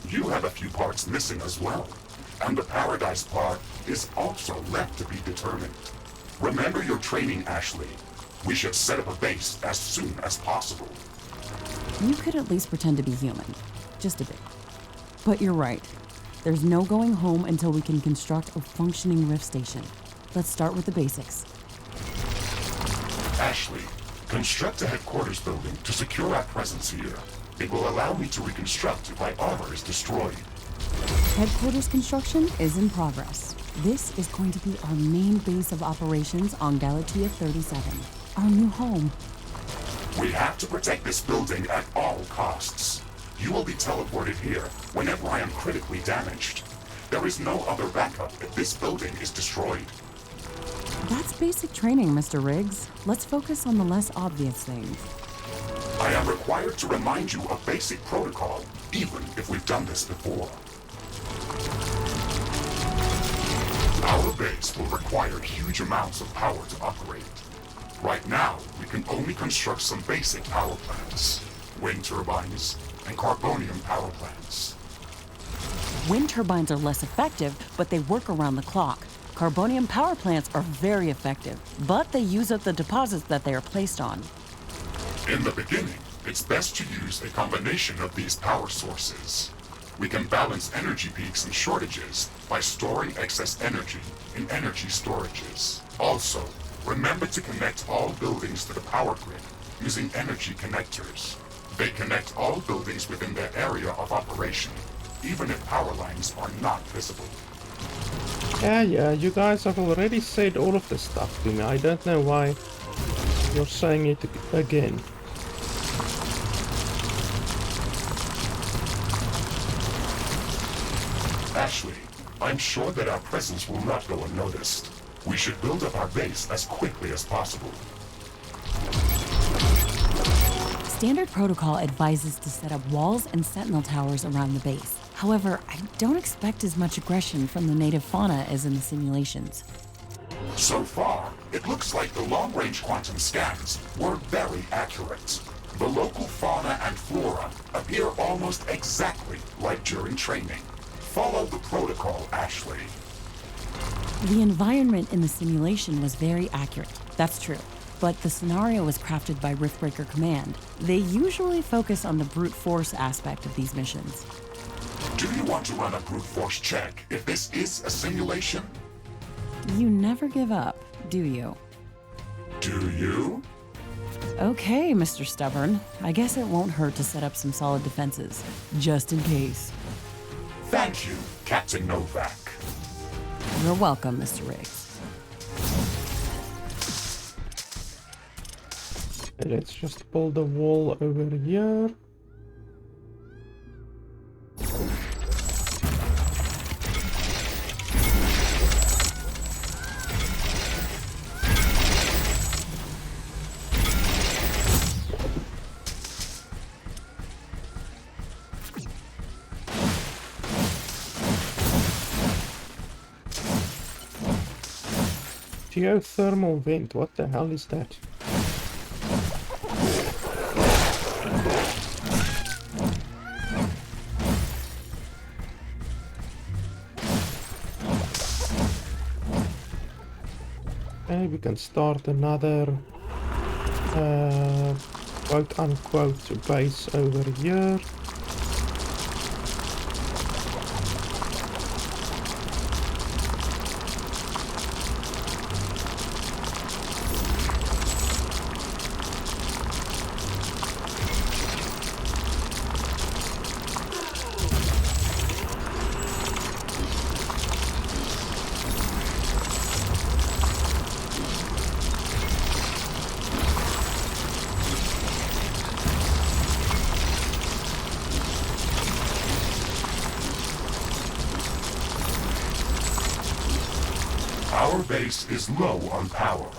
S3: You have a few parts missing as well. And the paradise part is also left to be determined. Remember your training, Ashley. We should set up a base as soon as possible.
S6: You could at least pretend to be human. Just a bit. But you're right. There's no going home until we can construct a functioning rift station. Let's start with the basics.
S3: Ashley, construct a headquarters building to secure our presence here. It will allow me to reconstruct if my armor is destroyed.
S6: Headquarters construction is in progress. This is going to be our main base of operations on Galatea 37, our new home.
S3: We have to protect this building at all costs. You will be teleported here whenever I am critically damaged. There is no other backup if this building is destroyed.
S6: That's basic training, Mr. Riggs. Let's focus on the less obvious things.
S3: I am required to remind you of basic protocol, even if we've done this before. Our base will require huge amounts of power to operate. Right now, we can only construct some basic power plants, wind turbines, and carbonium power plants.
S6: Wind turbines are less effective, but they work around the clock. Carbonium power plants are very effective, but they use up the deposits that they are placed on.
S3: In the beginning, it's best to use a combination of these power sources. We can balance energy peaks and shortages by storing excess energy in energy storages. Also, remember to connect all buildings to the power grid using energy connectors. They connect all buildings within their area of operation, even if power lines are not visible.
S1: Yeah, you guys have already said all of this stuff to me. I don't know why you're saying it again.
S3: Ashley, I'm sure that our presence will not go unnoticed. We should build up our base as quickly as possible.
S6: Standard protocol advises to set up walls and sentinel towers around the base. However, I don't expect as much aggression from the native fauna as in the simulations.
S3: So far, it looks like the long-range quantum scans were very accurate. The local fauna and flora appear almost exactly like during training. Follow the protocol, Ashley.
S6: The environment in the simulation was very accurate, that's true. But the scenario was crafted by Riftbreaker Command. They usually focus on the brute force aspect of these missions.
S3: Do you want to run a brute force check if this is a simulation?
S6: You never give up, do you?
S3: Do you?
S6: Okay, Mr. Stubborn. I guess it won't hurt to set up some solid defenses, just in case.
S3: Thank you, Captain Novak.
S6: You're welcome, Mr. Riggs.
S1: Let's just build a wall over here. Geothermal vent, what the hell is that? Okay, we can start another quote-unquote base over here.
S3: Our base is low on power.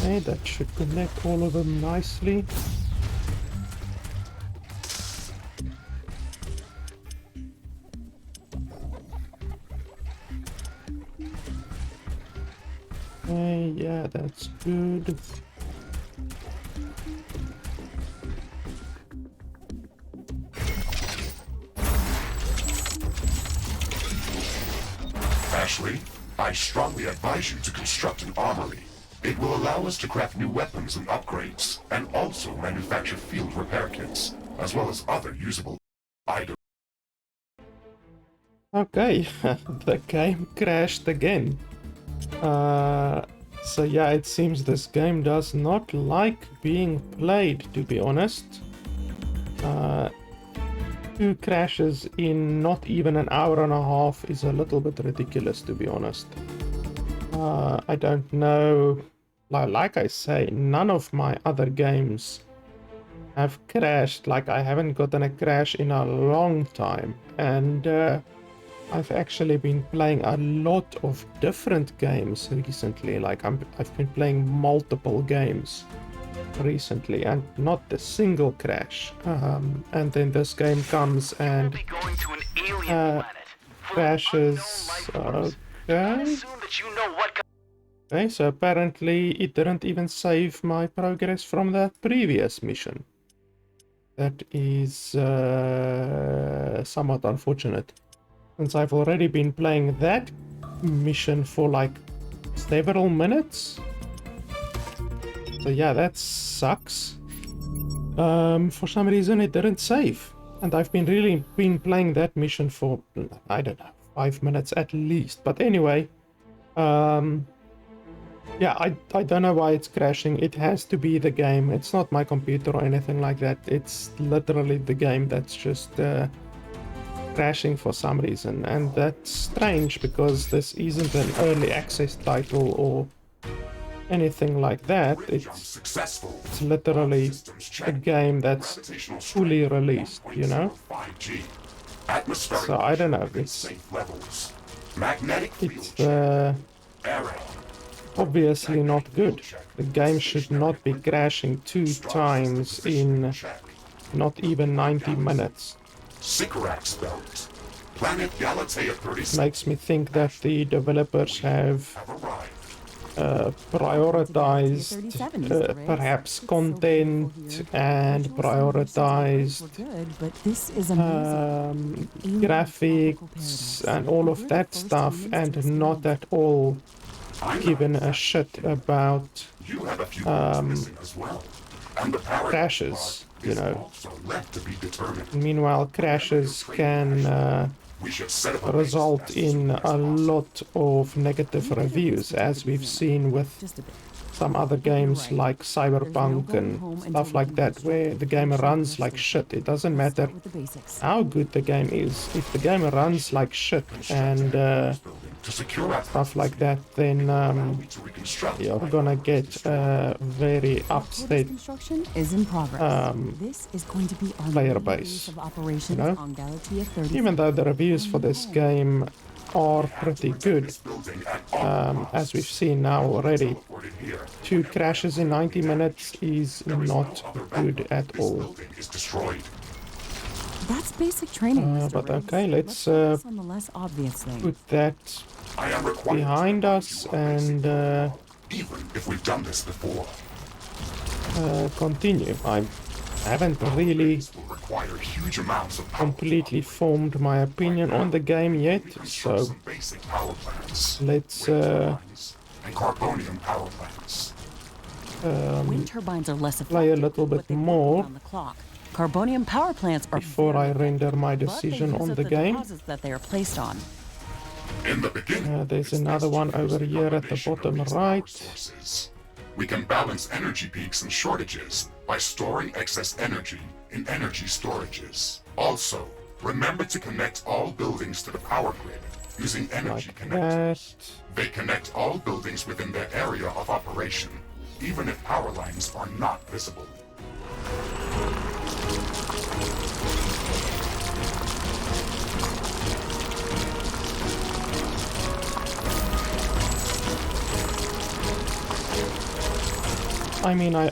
S1: Okay, that should connect all of them nicely. Okay, yeah, that's good.
S3: Ashley, I strongly advise you to construct an armory. It will allow us to craft new weapons and upgrades, and also manufacture field repair kits, as well as other usable items.
S1: Okay, the game crashed again. So yeah, it seems this game does not like being played, to be honest. 2 crashes in not even an hour and a half is a little bit ridiculous, to be honest. I don't know. Like I say, none of my other games have crashed. Like, I haven't gotten a crash in a long time. And I've actually been playing a lot of different games recently. Like, I've been playing multiple games recently and not a single crash. And then this game comes and
S5: Be going to an alien planet. full of
S1: crashes.
S5: unknown life forms.
S1: Okay.
S5: Assume that you know what
S1: Okay, so apparently it didn't even save my progress from the previous mission. That is somewhat unfortunate, since I've already been playing that mission for like several minutes. So yeah, that sucks. For some reason it didn't save, and I've been playing that mission for, I don't know, 5 minutes at least. But anyway, yeah, I don't know why it's crashing. It has to be the game. It's not my computer or anything like that. It's literally the game that's just crashing for some reason. And that's strange, because this isn't an early access title or anything like that. It's literally a game that's fully released, you know? So I don't know. It's obviously not good. The game should not be crashing 2 times in not even 90 minutes. Makes me think that the developers have prioritized perhaps content and prioritized graphics and all of that stuff, and not at all given a shit about crashes, you know. Meanwhile, crashes can result in a lot of negative reviews, as we've seen with some other games like Cyberpunk and stuff like that, where the game runs like shit. It doesn't matter how good the game is. If the game runs like shit and stuff like that, then you're gonna get a very upset player base, you know? Even though the reviews for this game are pretty good, as we've seen now already, 2 crashes in 90 minutes is not good at all.
S6: That's basic training,
S1: But okay, let's put that behind us and
S3: Even if we've done this before,
S1: continue. I haven't really
S3: require huge amounts of
S1: completely formed my opinion on the game yet, so
S3: some basic power plants.
S1: let's
S3: And carbonium power plants.
S6: Wind turbines are less
S1: play a
S6: effective,
S1: little
S6: but
S1: bit
S6: they work
S1: more
S6: around the clock. Carbonium power plants are
S1: before I
S6: very
S1: render my
S6: effective, but they
S1: decision
S6: use
S1: on
S6: up
S1: the game.
S6: deposits that they are placed on.
S3: In the beginning,
S1: There's
S3: it's
S1: another
S3: best to
S1: one
S3: use
S1: over
S3: the
S1: here at the
S3: combination of
S1: bottom
S3: these power
S1: right.
S3: sources. We can balance energy peaks and shortages by storing excess energy in energy storages. Also, remember to connect all buildings to the power grid using energy
S1: Like
S3: connectors.
S1: that.
S3: They connect all buildings within their area of operation, even if power lines are not visible.
S1: I mean, I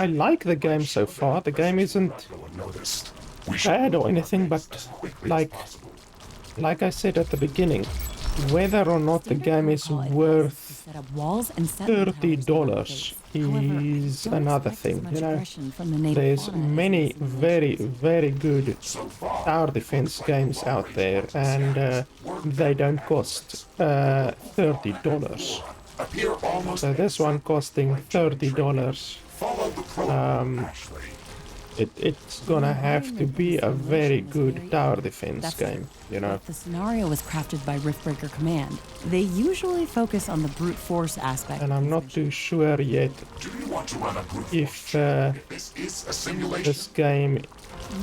S1: like the game so far. The game isn't
S3: Unnoticed. We should
S1: bad or anything, but like I said at the beginning, whether or not the game is worth
S6: set up walls and sentinel
S1: $30
S6: towers around the base.
S1: is
S6: However, I don't
S1: another
S6: expect
S1: thing,
S6: as much
S1: you know.
S6: aggression from the native
S1: There's
S6: fauna as
S1: many
S6: in simulations.
S1: very good tower defense games out there, and they don't cost $30.
S3: appear almost
S1: So this one costing $30,
S3: follow the protocol, Ashley.
S1: it's gonna have to be a very good tower defense game, you know.
S6: If the scenario was crafted by Riftbreaker Command, they usually focus on the brute force aspect.
S1: And I'm not too sure yet
S3: Do you want to run a brute
S1: if
S3: force? If this is a simulation,
S1: this game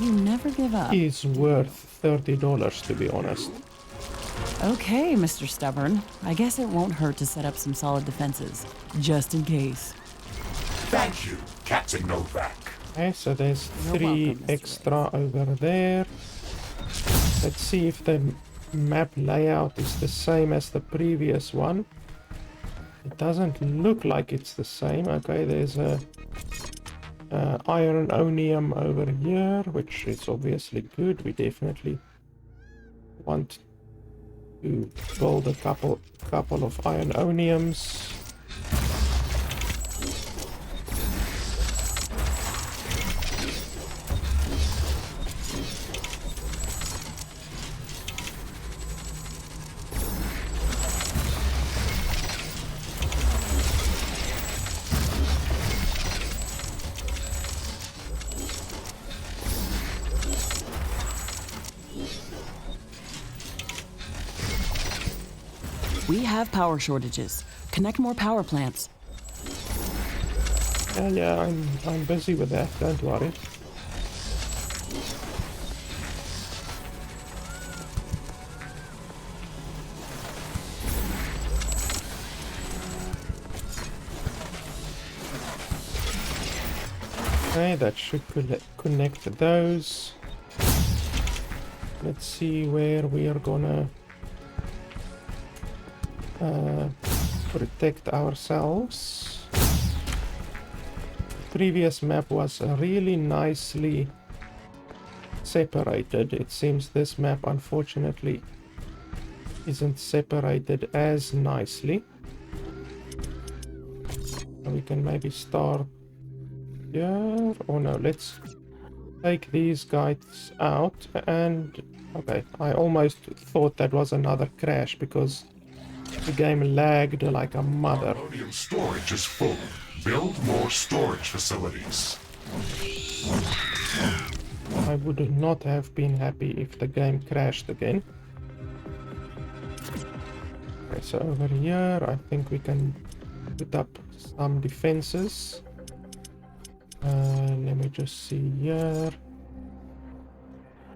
S6: You never give up.
S1: is worth $30, to be honest.
S6: Okay, Mr. Stubborn. I guess it won't hurt to set up some solid defenses, just in case.
S3: thank you, Captain Novak.
S1: Okay, so there's
S6: You're
S1: 3
S6: welcome, Mr.
S1: extra over there. Let's see if the map layout is the same as the previous one. It doesn't look like it's the same. Okay, there's a iron-onium over here, which is obviously good. We definitely want to build a couple of iron-oniums.
S6: We have power shortages. Connect more power plants.
S1: Yeah, I'm busy with that, don't worry. Okay, that should connect those. Let's see where we are gonna protect ourselves. The previous map was really nicely separated. It seems this map unfortunately isn't separated as nicely. We can maybe start here. Oh no, let's take these guys out. And okay, I almost thought that was another crash because the game lagged like a mother.
S3: Ammonium storage is full. Build more storage facilities.
S1: I would not have been happy if the game crashed again. Okay, so over here I think we can put up some defenses. Let me just see here.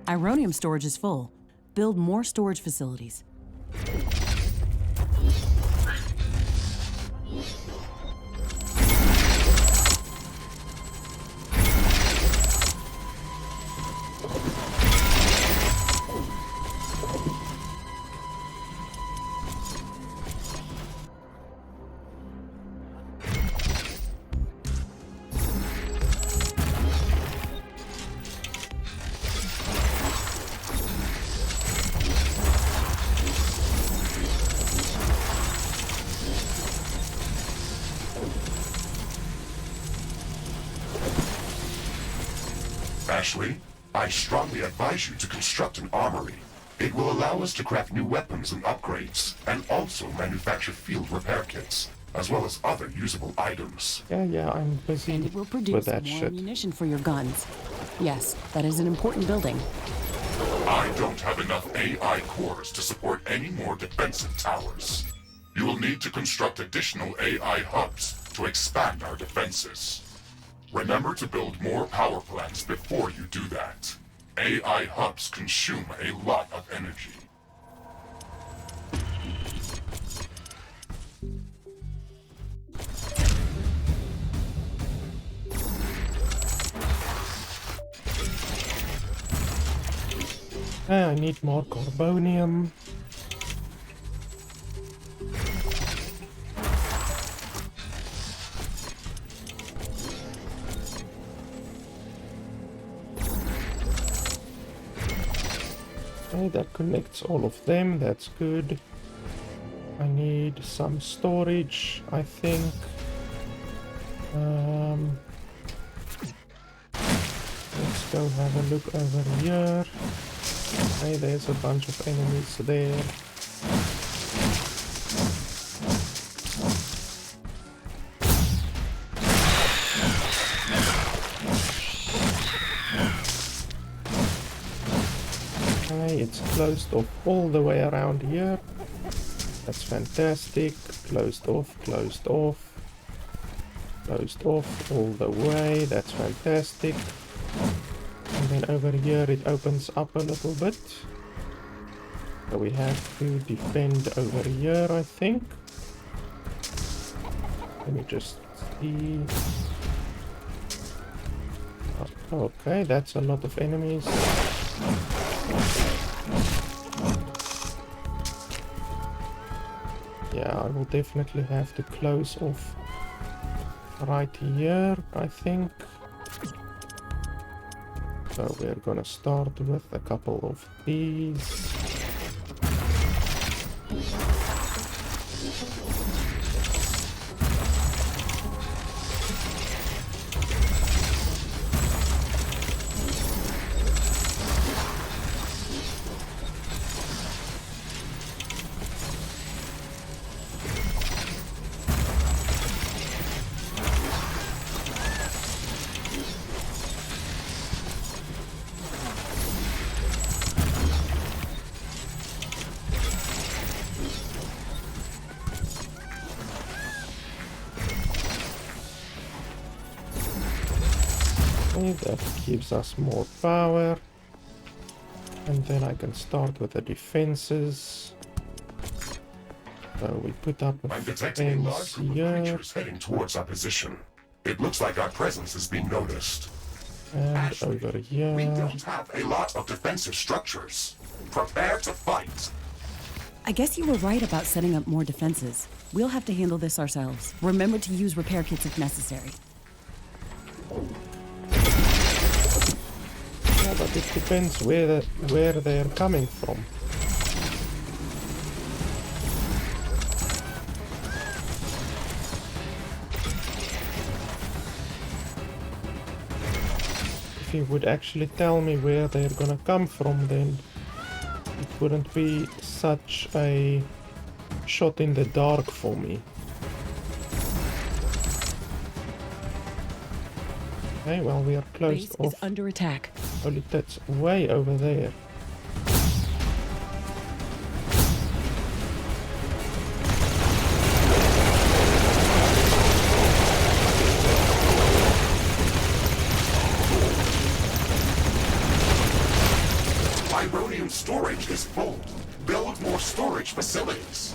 S6: Ironium storage is full. Build more storage facilities.
S3: Ashley, I strongly advise you to construct an armory. It will allow us to craft new weapons and upgrades, and also manufacture field repair kits, as well as other usable items.
S1: Yeah, I'm busy
S6: And it will
S1: with
S6: produce
S1: that
S6: more
S1: shit.
S6: ammunition for your guns. Yes, that is an important building.
S3: I don't have enough AI cores to support any more defensive towers. You will need to construct additional AI hubs to expand our defenses. Remember to build more power plants before you do that. AI hubs consume a lot of energy.
S1: I need more carbonium. that connects all of them. That's good. I need some storage, I think. Let's go have a look over here. Okay, there's a bunch of enemies there. Okay, it's closed off all the way around here. That's fantastic. Closed off, closed off. Closed off all the way. That's fantastic. And then over here it opens up a little bit. So we have to defend over here, I think. Let me just see. Oh, okay, that's a lot of enemies. Yeah, I will definitely have to close off right here, I think. So we're gonna start with a couple of these. That gives us more power, and then I can start with the defenses. So we put up a
S3: I'm detecting a large
S1: fence
S3: group of
S1: here,
S3: creatures heading towards our position. It looks like our presence is being noticed.
S1: and
S3: Ashley,
S1: over
S3: we
S1: here.
S3: don't have a lot of defensive structures. Prepare to fight.
S6: I guess you were right about setting up more defenses. We'll have to handle this ourselves. Remember to use repair kits if necessary.
S1: Yeah, but it depends where they're coming from. If you would actually tell me where they're gonna come from, then it wouldn't be such a shot in the dark for me. Okay, well, we are closed
S6: Base
S1: off.
S6: is under attack.
S1: Only that's way over there.
S3: Vibranium storage is full. Build more storage facilities.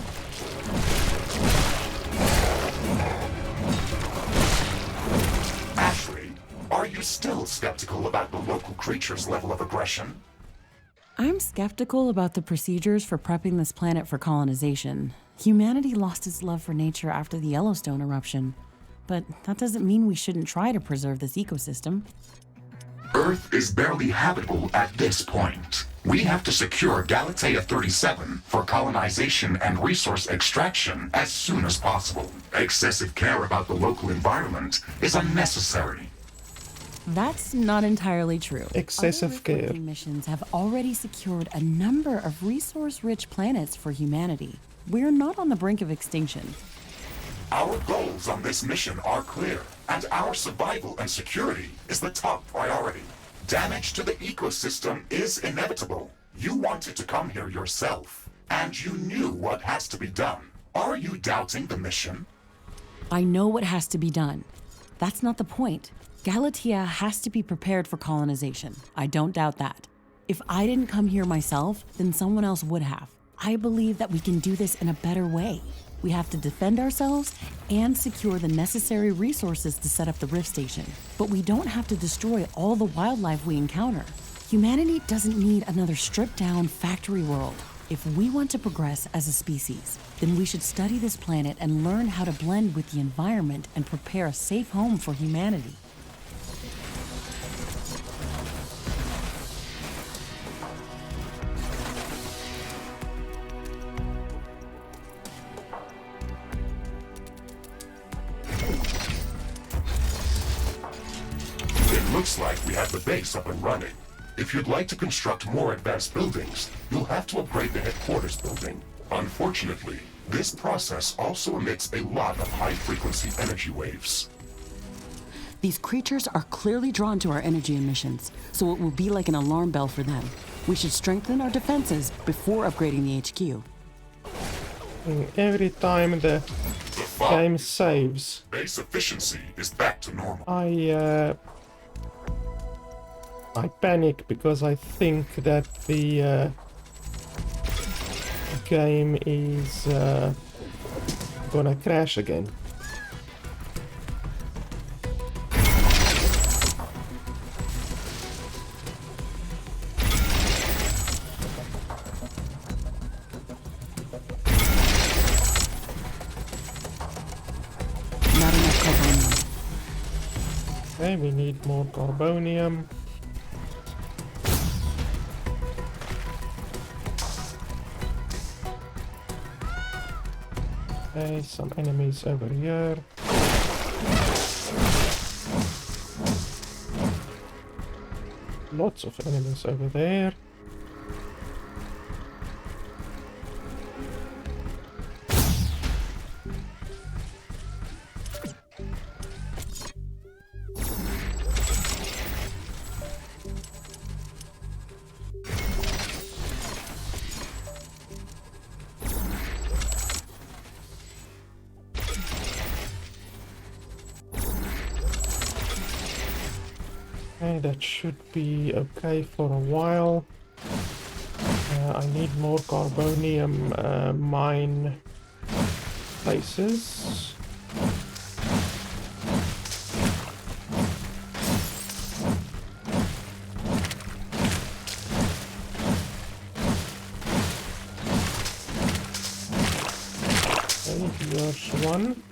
S3: Ashley, are you still skeptical about the local creature's level of aggression?
S6: I'm skeptical about the procedures for prepping this planet for colonization. Humanity lost its love for nature after the Yellowstone eruption. But that doesn't mean we shouldn't try to preserve this ecosystem.
S3: Earth is barely habitable at this point. We have to secure Galatea 37 for colonization and resource extraction as soon as possible. Excessive care about the local environment is unnecessary.
S6: That's not entirely true.
S1: Excessive
S6: Other
S1: care.
S6: Riftbreaker missions have already secured a number of resource-rich planets for humanity. We're not on the brink of extinction.
S3: Our goals on this mission are clear, and our survival and security is the top priority. Damage to the ecosystem is inevitable. You wanted to come here yourself, and you knew what has to be done. Are you doubting the mission?
S6: I know what has to be done. That's not the point. Galatea has to be prepared for colonization. I don't doubt that. If I didn't come here myself, then someone else would have. I believe that we can do this in a better way. We have to defend ourselves and secure the necessary resources to set up the Rift Station. But we don't have to destroy all the wildlife we encounter. Humanity doesn't need another stripped-down factory world. If we want to progress as a species, then we should study this planet and learn how to blend with the environment and prepare a safe home for humanity.
S3: Looks like we have the base up and running. If you'd like to construct more advanced buildings, you'll have to upgrade the headquarters building. Unfortunately, this process also emits a lot of high-frequency energy waves.
S4: These creatures are clearly drawn to our energy emissions, so it will be like an alarm bell for them. We should strengthen our defenses before upgrading the HQ.
S1: Every time the game saves,
S3: Base efficiency is back to normal.
S1: I panic because I think that the game is gonna crash again.
S4: Not enough carbonium.
S1: Okay, we need more carbonium. Okay, some enemies over here. Lots of enemies over there. Okay, that should be okay for a while. I need more carbonium mine places. Okay, here's one.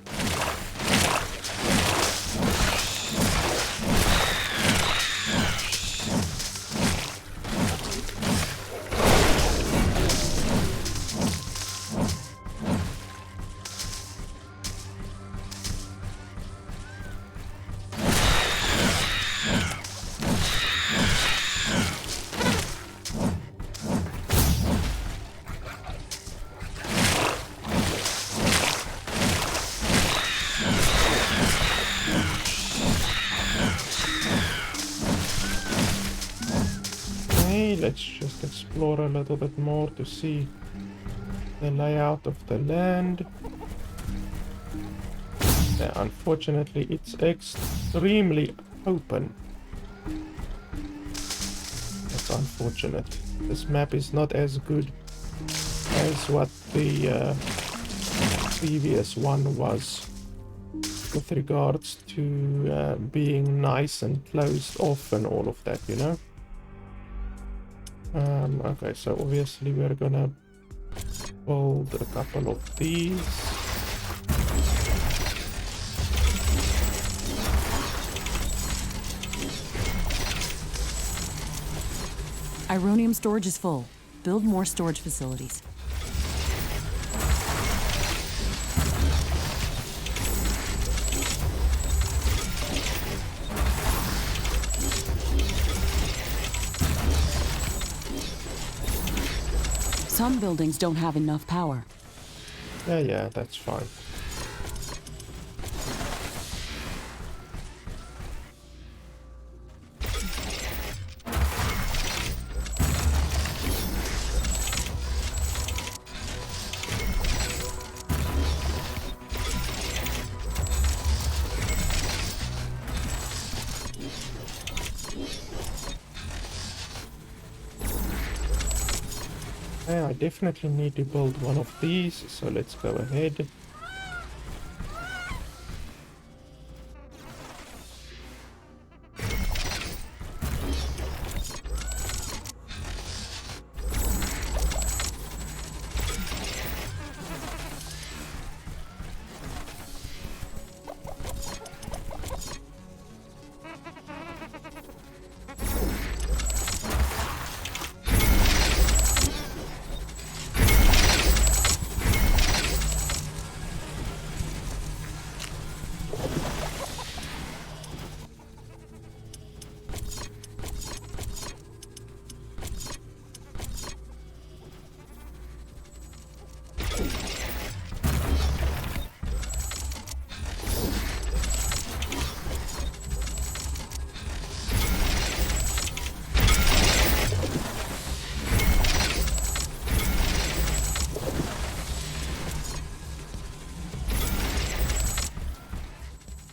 S1: Let's just explore a little bit more to see the layout of the land. Yeah, unfortunately, it's extremely open. That's unfortunate. This map is not as good as what the previous one was with regards to being nice and closed off and all of that, you know? Okay, so obviously we're gonna build a couple of these.
S6: Ironium storage is full. Build more storage facilities.
S4: Some buildings don't have enough power.
S1: Yeah, that's fine. Yeah, I definitely need to build one of these, so let's go ahead.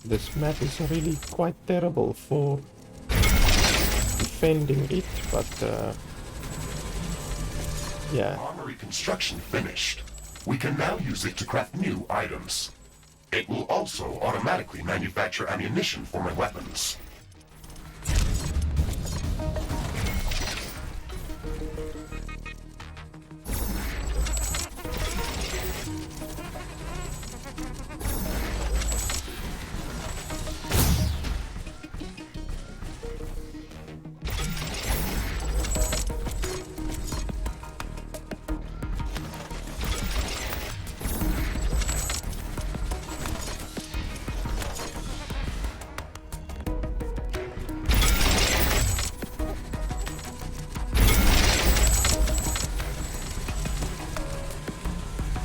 S1: This map is really quite terrible for defending it, but yeah.
S3: Armory construction finished. We can now use it to craft new items. It will also automatically manufacture ammunition for my weapons.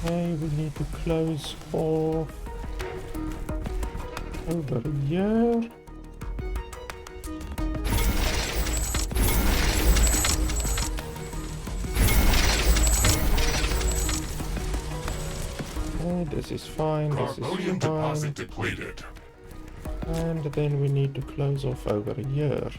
S1: Okay, we need to close off over here. Okay, this is fine, this
S3: Carbonium
S1: is
S3: deposit
S1: fine.
S3: depleted.
S1: And then we need to close off over here.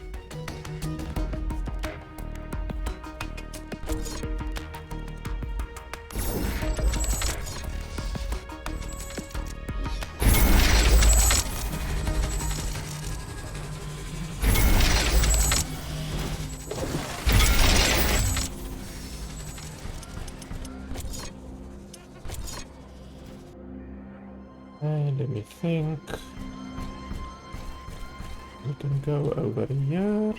S1: Okay, let me think. We can go over here.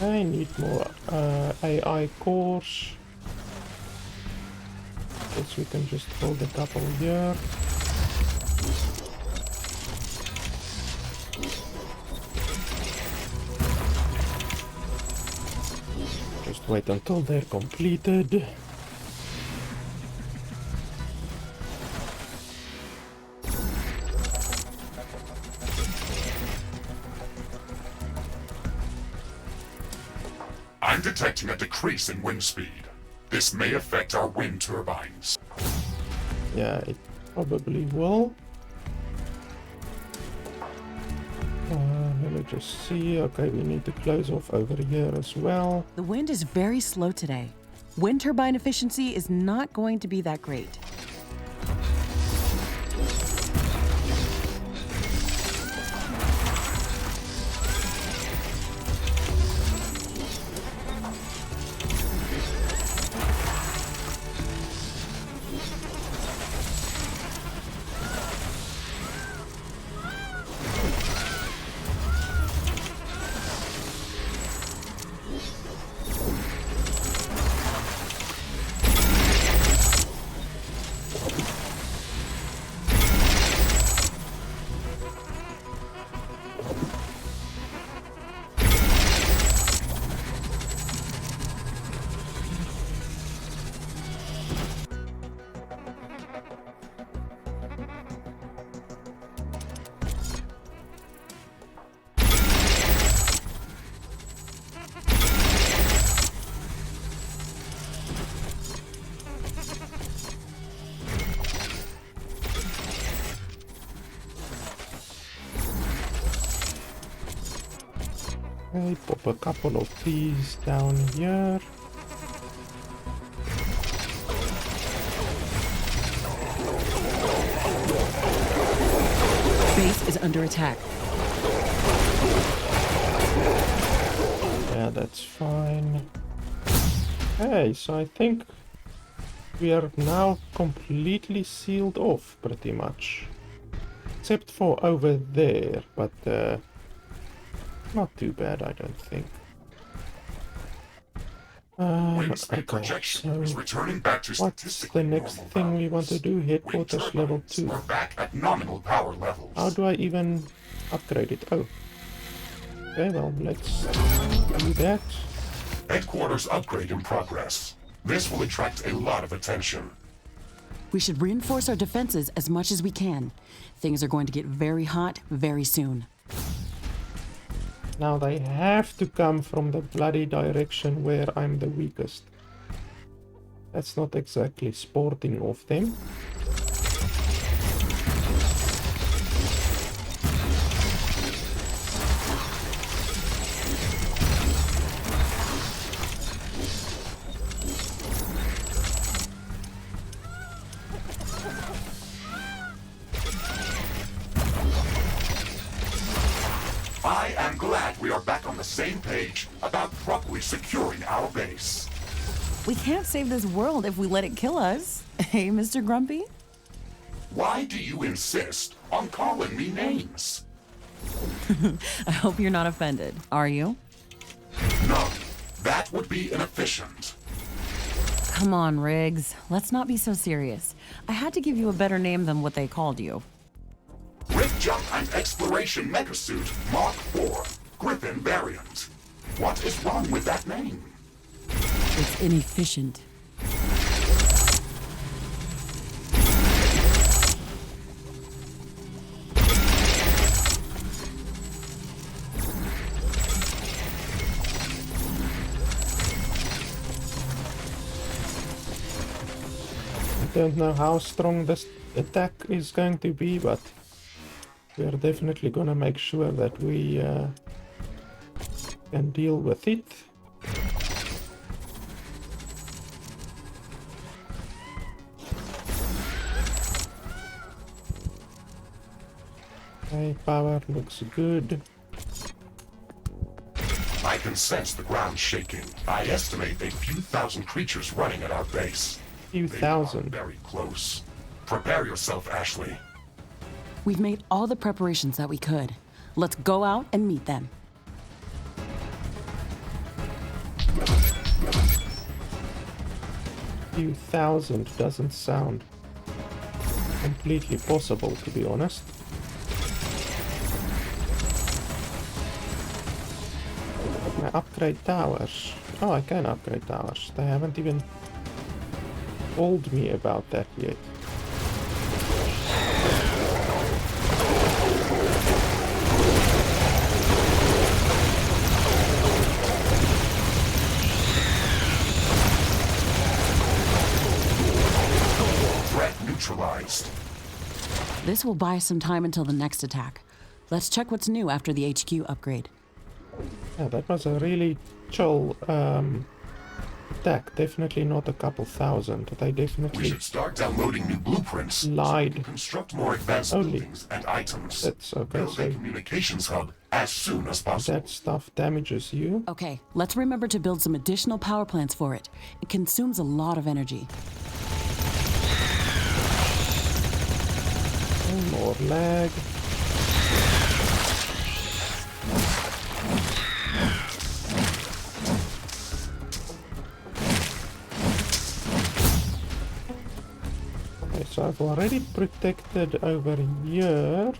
S1: I need more AI cores. Guess we can just build a couple here. Just wait until they're completed.
S3: I'm detecting a decrease in wind speed. This may affect our wind turbines.
S1: Yeah, it probably will. Let me just see. Okay, we need to close off over here as well.
S6: The wind is very slow today. Wind turbine efficiency is not going to be that great.
S1: Okay, pop a couple of these down here.
S6: Base is under attack.
S1: Yeah, that's fine. Okay, so I think we are now completely sealed off, pretty much. Except for over there, but not too bad, I don't think.
S3: Wingspeed
S1: Okay,
S3: projection is
S1: so
S3: returning back to
S1: what's the
S3: statistically
S1: next
S3: normal
S1: thing we want to
S3: values.
S1: do?
S3: Wind
S1: Headquarters level
S3: turbines
S1: 2.
S3: are back at nominal power levels.
S1: How do I even upgrade it? Oh. Okay, well, let's do that.
S3: Headquarters upgrade in progress. This will attract a lot of attention.
S4: We should reinforce our defenses as much as we can. Things are going to get very hot very soon.
S1: Now they have to come from the bloody direction where I'm the weakest. That's not exactly sporting of them.
S3: I am glad we are back on the same page about properly securing our base.
S6: We can't save this world if we let it kill us. Hey, Mr. Grumpy?
S3: Why do you insist on calling me names?
S6: I hope you're not offended. Are you?
S3: No, that would be inefficient.
S6: Come on, Riggs. Let's not be so serious. I had to give you a better name than what they called you.
S3: Rift Jump and Exploration Megasuit Mark IV, Griffin variant. What is wrong with that name?
S6: It's inefficient.
S1: I don't know how strong this attack is going to be, but we're definitely gonna make sure that we can deal with it. Okay, power looks good.
S3: I can sense the ground shaking. I estimate a few thousand creatures running at our base.
S1: Few
S3: They are
S1: thousand.
S3: very close. Prepare yourself, Ashley.
S4: We've made all the preparations that we could. Let's go out and meet them.
S1: Few thousand doesn't sound completely possible, to be honest. Can I upgrade towers? Oh, I can upgrade towers. They haven't even told me about that yet.
S3: Threat neutralized.
S4: This will buy us some time until the next attack. Let's check what's new after the HQ upgrade.
S1: Yeah, that was a really chill attack. Definitely not a couple thousand. They
S3: We
S1: definitely
S3: should start downloading new blueprints.
S1: lied.
S3: So we can construct more advanced
S1: Only.
S3: buildings and items.
S1: That's okay,
S3: Build a
S1: so
S3: communications hub as soon as possible.
S1: that stuff damages you.
S4: Okay, let's remember to build some additional power plants for it. It consumes a lot of energy.
S1: More lag. Okay, so I've already protected over here.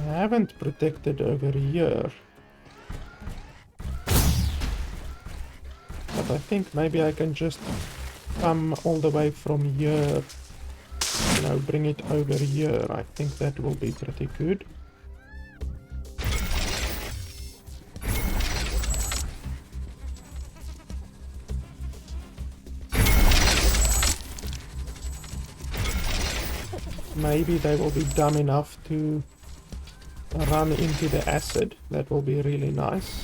S1: I haven't protected over here. But I think maybe I can just come all the way from here, you know, bring it over here. I think that will be pretty good. Maybe they will be dumb enough to run into the acid. That will be really nice.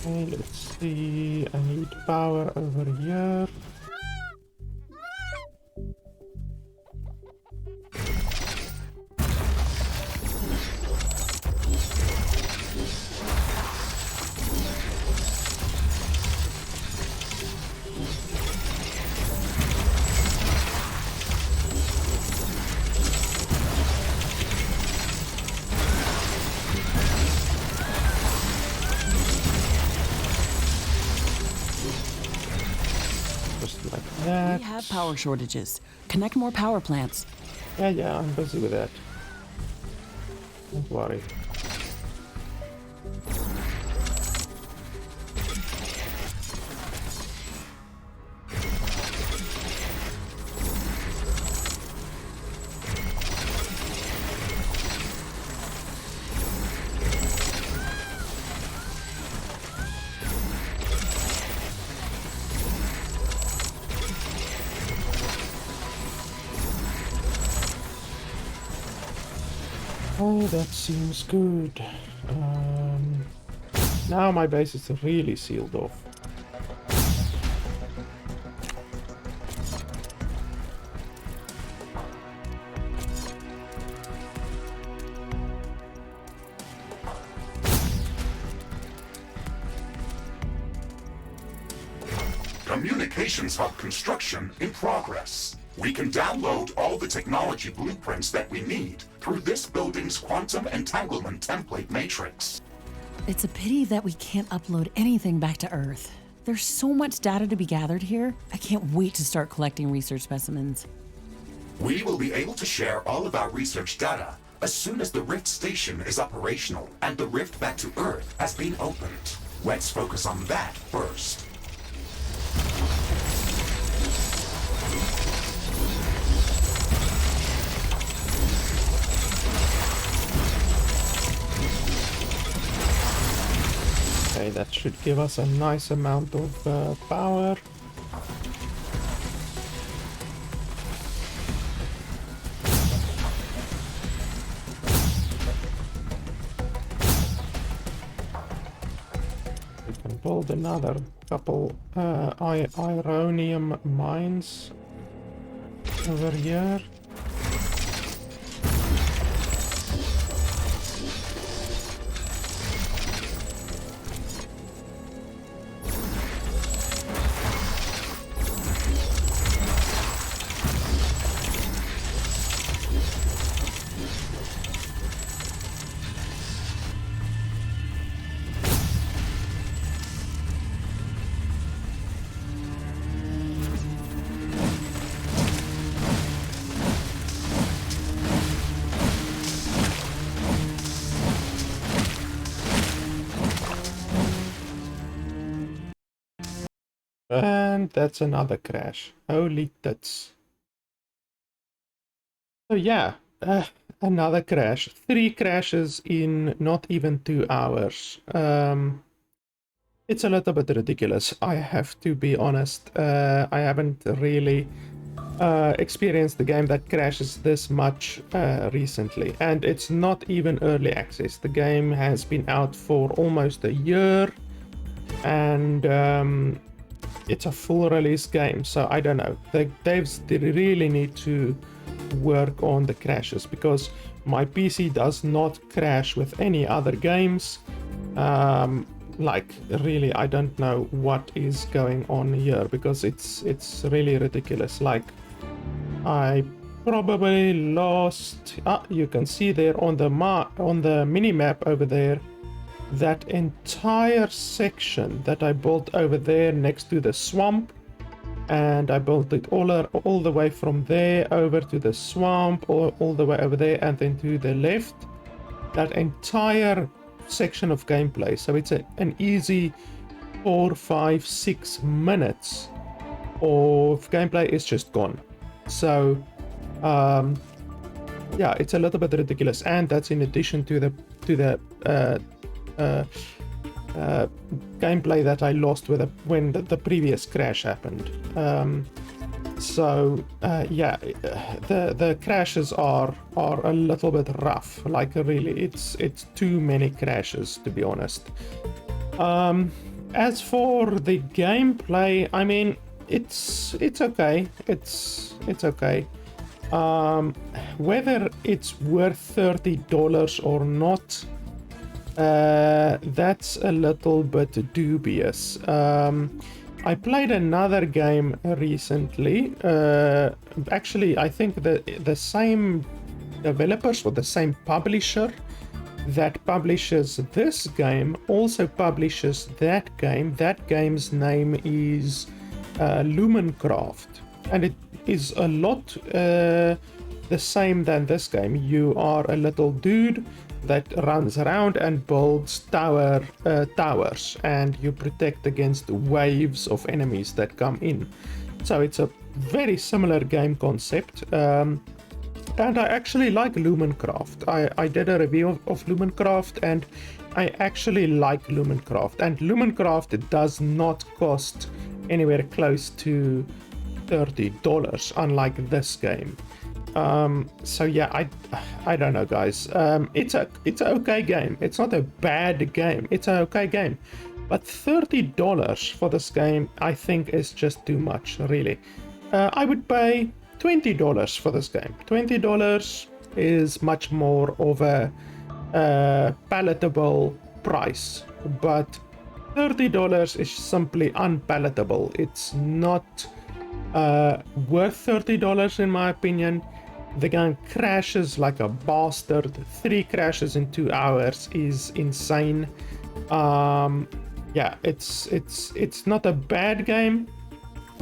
S1: Okay, let's see. I need power over here. Just like that.
S6: We have power shortages. Connect more power plants.
S1: Yeah, I'm busy with that. Don't worry. Oh, that seems good. Now my base is really sealed off.
S3: Communications hub construction in progress. We can download all the technology blueprints that we need through this building's quantum entanglement template matrix.
S6: It's a pity that we can't upload anything back to Earth. There's so much data to be gathered here. I can't wait to start collecting research specimens.
S3: We will be able to share all of our research data as soon as the Rift station is operational and the rift back to Earth has been opened. Let's focus on that first.
S1: Okay, that should give us a nice amount of power. We can build another couple ironium mines over here. And that's another crash. Holy tits. So yeah, another crash. 3 crashes in not even 2 hours. It's a little bit ridiculous, I have to be honest. I haven't really experienced the game that crashes this much recently. And it's not even early access. The game has been out for almost a year. And it's a full release game, so I don't know. The devs really need to work on the crashes, because my PC does not crash with any other games. Like, really, I don't know what is going on here, because it's really ridiculous. Like, I probably lost. You can see there on the mini map over there, that entire section that I built over there next to the swamp, and I built it all the way from there over to the swamp, or all the way over there and then to the left. That entire section of gameplay, so it's an easy 4, 5, 6 minutes of gameplay is just gone. So yeah, it's a little bit ridiculous, and that's in addition to the gameplay that I lost when the previous crash happened. So yeah, the crashes are a little bit rough. Like, really, it's too many crashes, to be honest. as for the gameplay, I mean, it's okay. It's okay. Whether it's worth $30 or not, that's a little bit dubious. I played another game recently. Actually, I think the same developers or the same publisher that publishes this game also publishes that game. That game's name is Lumencraft, and it is a lot the same than this game. You are a little dude that runs around and builds towers, and you protect against waves of enemies that come in. So it's a very similar game concept. And I actually like Lumencraft. I did a review of Lumencraft, and I actually like Lumencraft. And Lumencraft does not cost anywhere close to $30, unlike this game. So yeah, I don't know, guys. It's an okay game. It's not a bad game. It's an okay game. But $30 for this game, I think, is just too much, really. I would pay $20 for this game. $20 is much more of a palatable price, but $30 is simply unpalatable. It's not worth $30 in my opinion. The game crashes like a bastard. 3 crashes in 2 hours is insane. Yeah, it's not a bad game.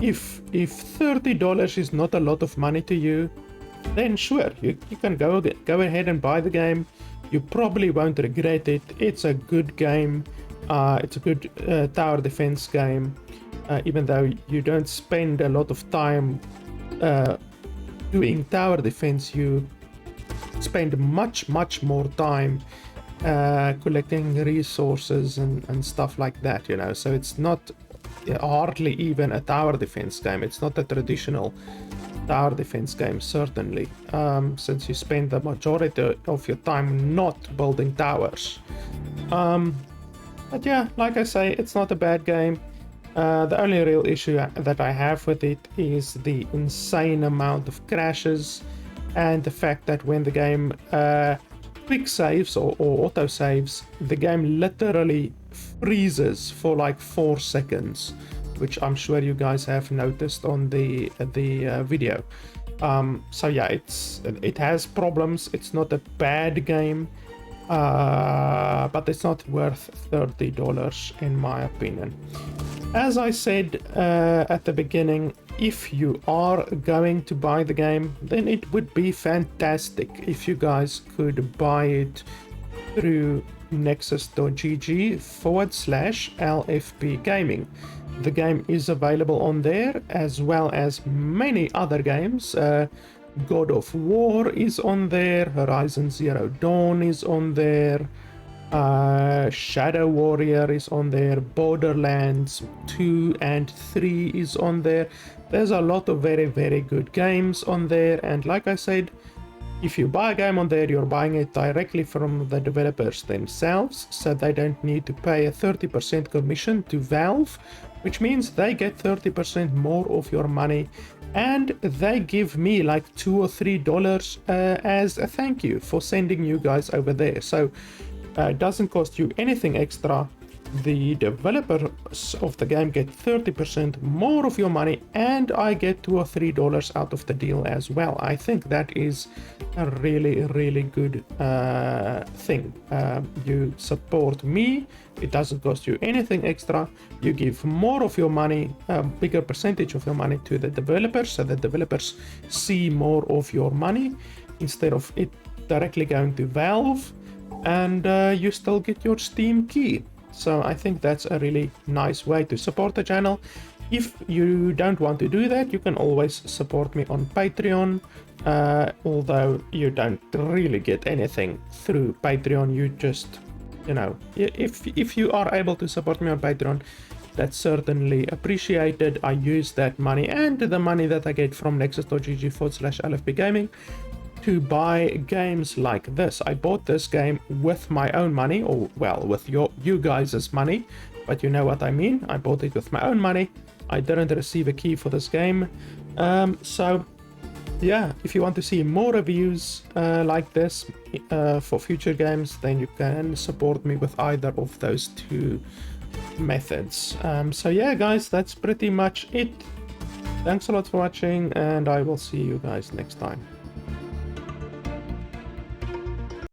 S1: If $30 is not a lot of money to you, then sure, you can go ahead and buy the game. You probably won't regret it. It's a good game. It's a good tower defense game. Even though you don't spend a lot of time doing tower defense, you spend much more time collecting resources and stuff like that, you know. So it's not hardly even a tower defense game. It's not a traditional tower defense game, certainly, since you spend the majority of your time not building towers. But yeah, like I say, it's not a bad game. The only real issue that I have with it is the insane amount of crashes and the fact that when the game quick saves or auto saves, the game literally freezes for like 4 seconds, which I'm sure you guys have noticed on the video. So yeah, it has problems. It's not a bad game, but it's not worth $30 in my opinion. As I said at the beginning, if you are going to buy the game, then it would be fantastic if you guys could buy it through nexus.gg/LFP Gaming. The game is available on there, as well as many other games. God of War is on there, Horizon Zero Dawn is on there, Shadow Warrior is on there, Borderlands 2 and 3 is on there. There's a lot of very good games on there, and like I said, if you buy a game on there, you're buying it directly from the developers themselves, so they don't need to pay a 30% commission to Valve, which means they get 30% more of your money, and they give me like $2 or $3 as a thank you for sending you guys over there. So it doesn't cost you anything extra. The developers of the game get 30% more of your money, and I get $2 or $3 out of the deal as well. I think that is a really good thing. You support me, it doesn't cost you anything extra. You give more of your money, a bigger percentage of your money to the developers, so the developers see more of your money instead of it directly going to Valve, and you still get your Steam key. So I think that's a really nice way to support the channel. If you don't want to do that, you can always support me on Patreon, although you don't really get anything through Patreon. You just, you know, if you are able to support me on Patreon, that's certainly appreciated. I use that money and the money that I get from nexus.gg/LFP Gaming to buy games like this. I bought this game with my own money, or well, with you guys' money, but you know what I mean. I bought it with my own money. I didn't receive a key for this game. So yeah, if you want to see more reviews like this for future games, then you can support me with either of those two methods. So yeah, guys, that's pretty much it. Thanks a lot for watching, and I will see you guys next time.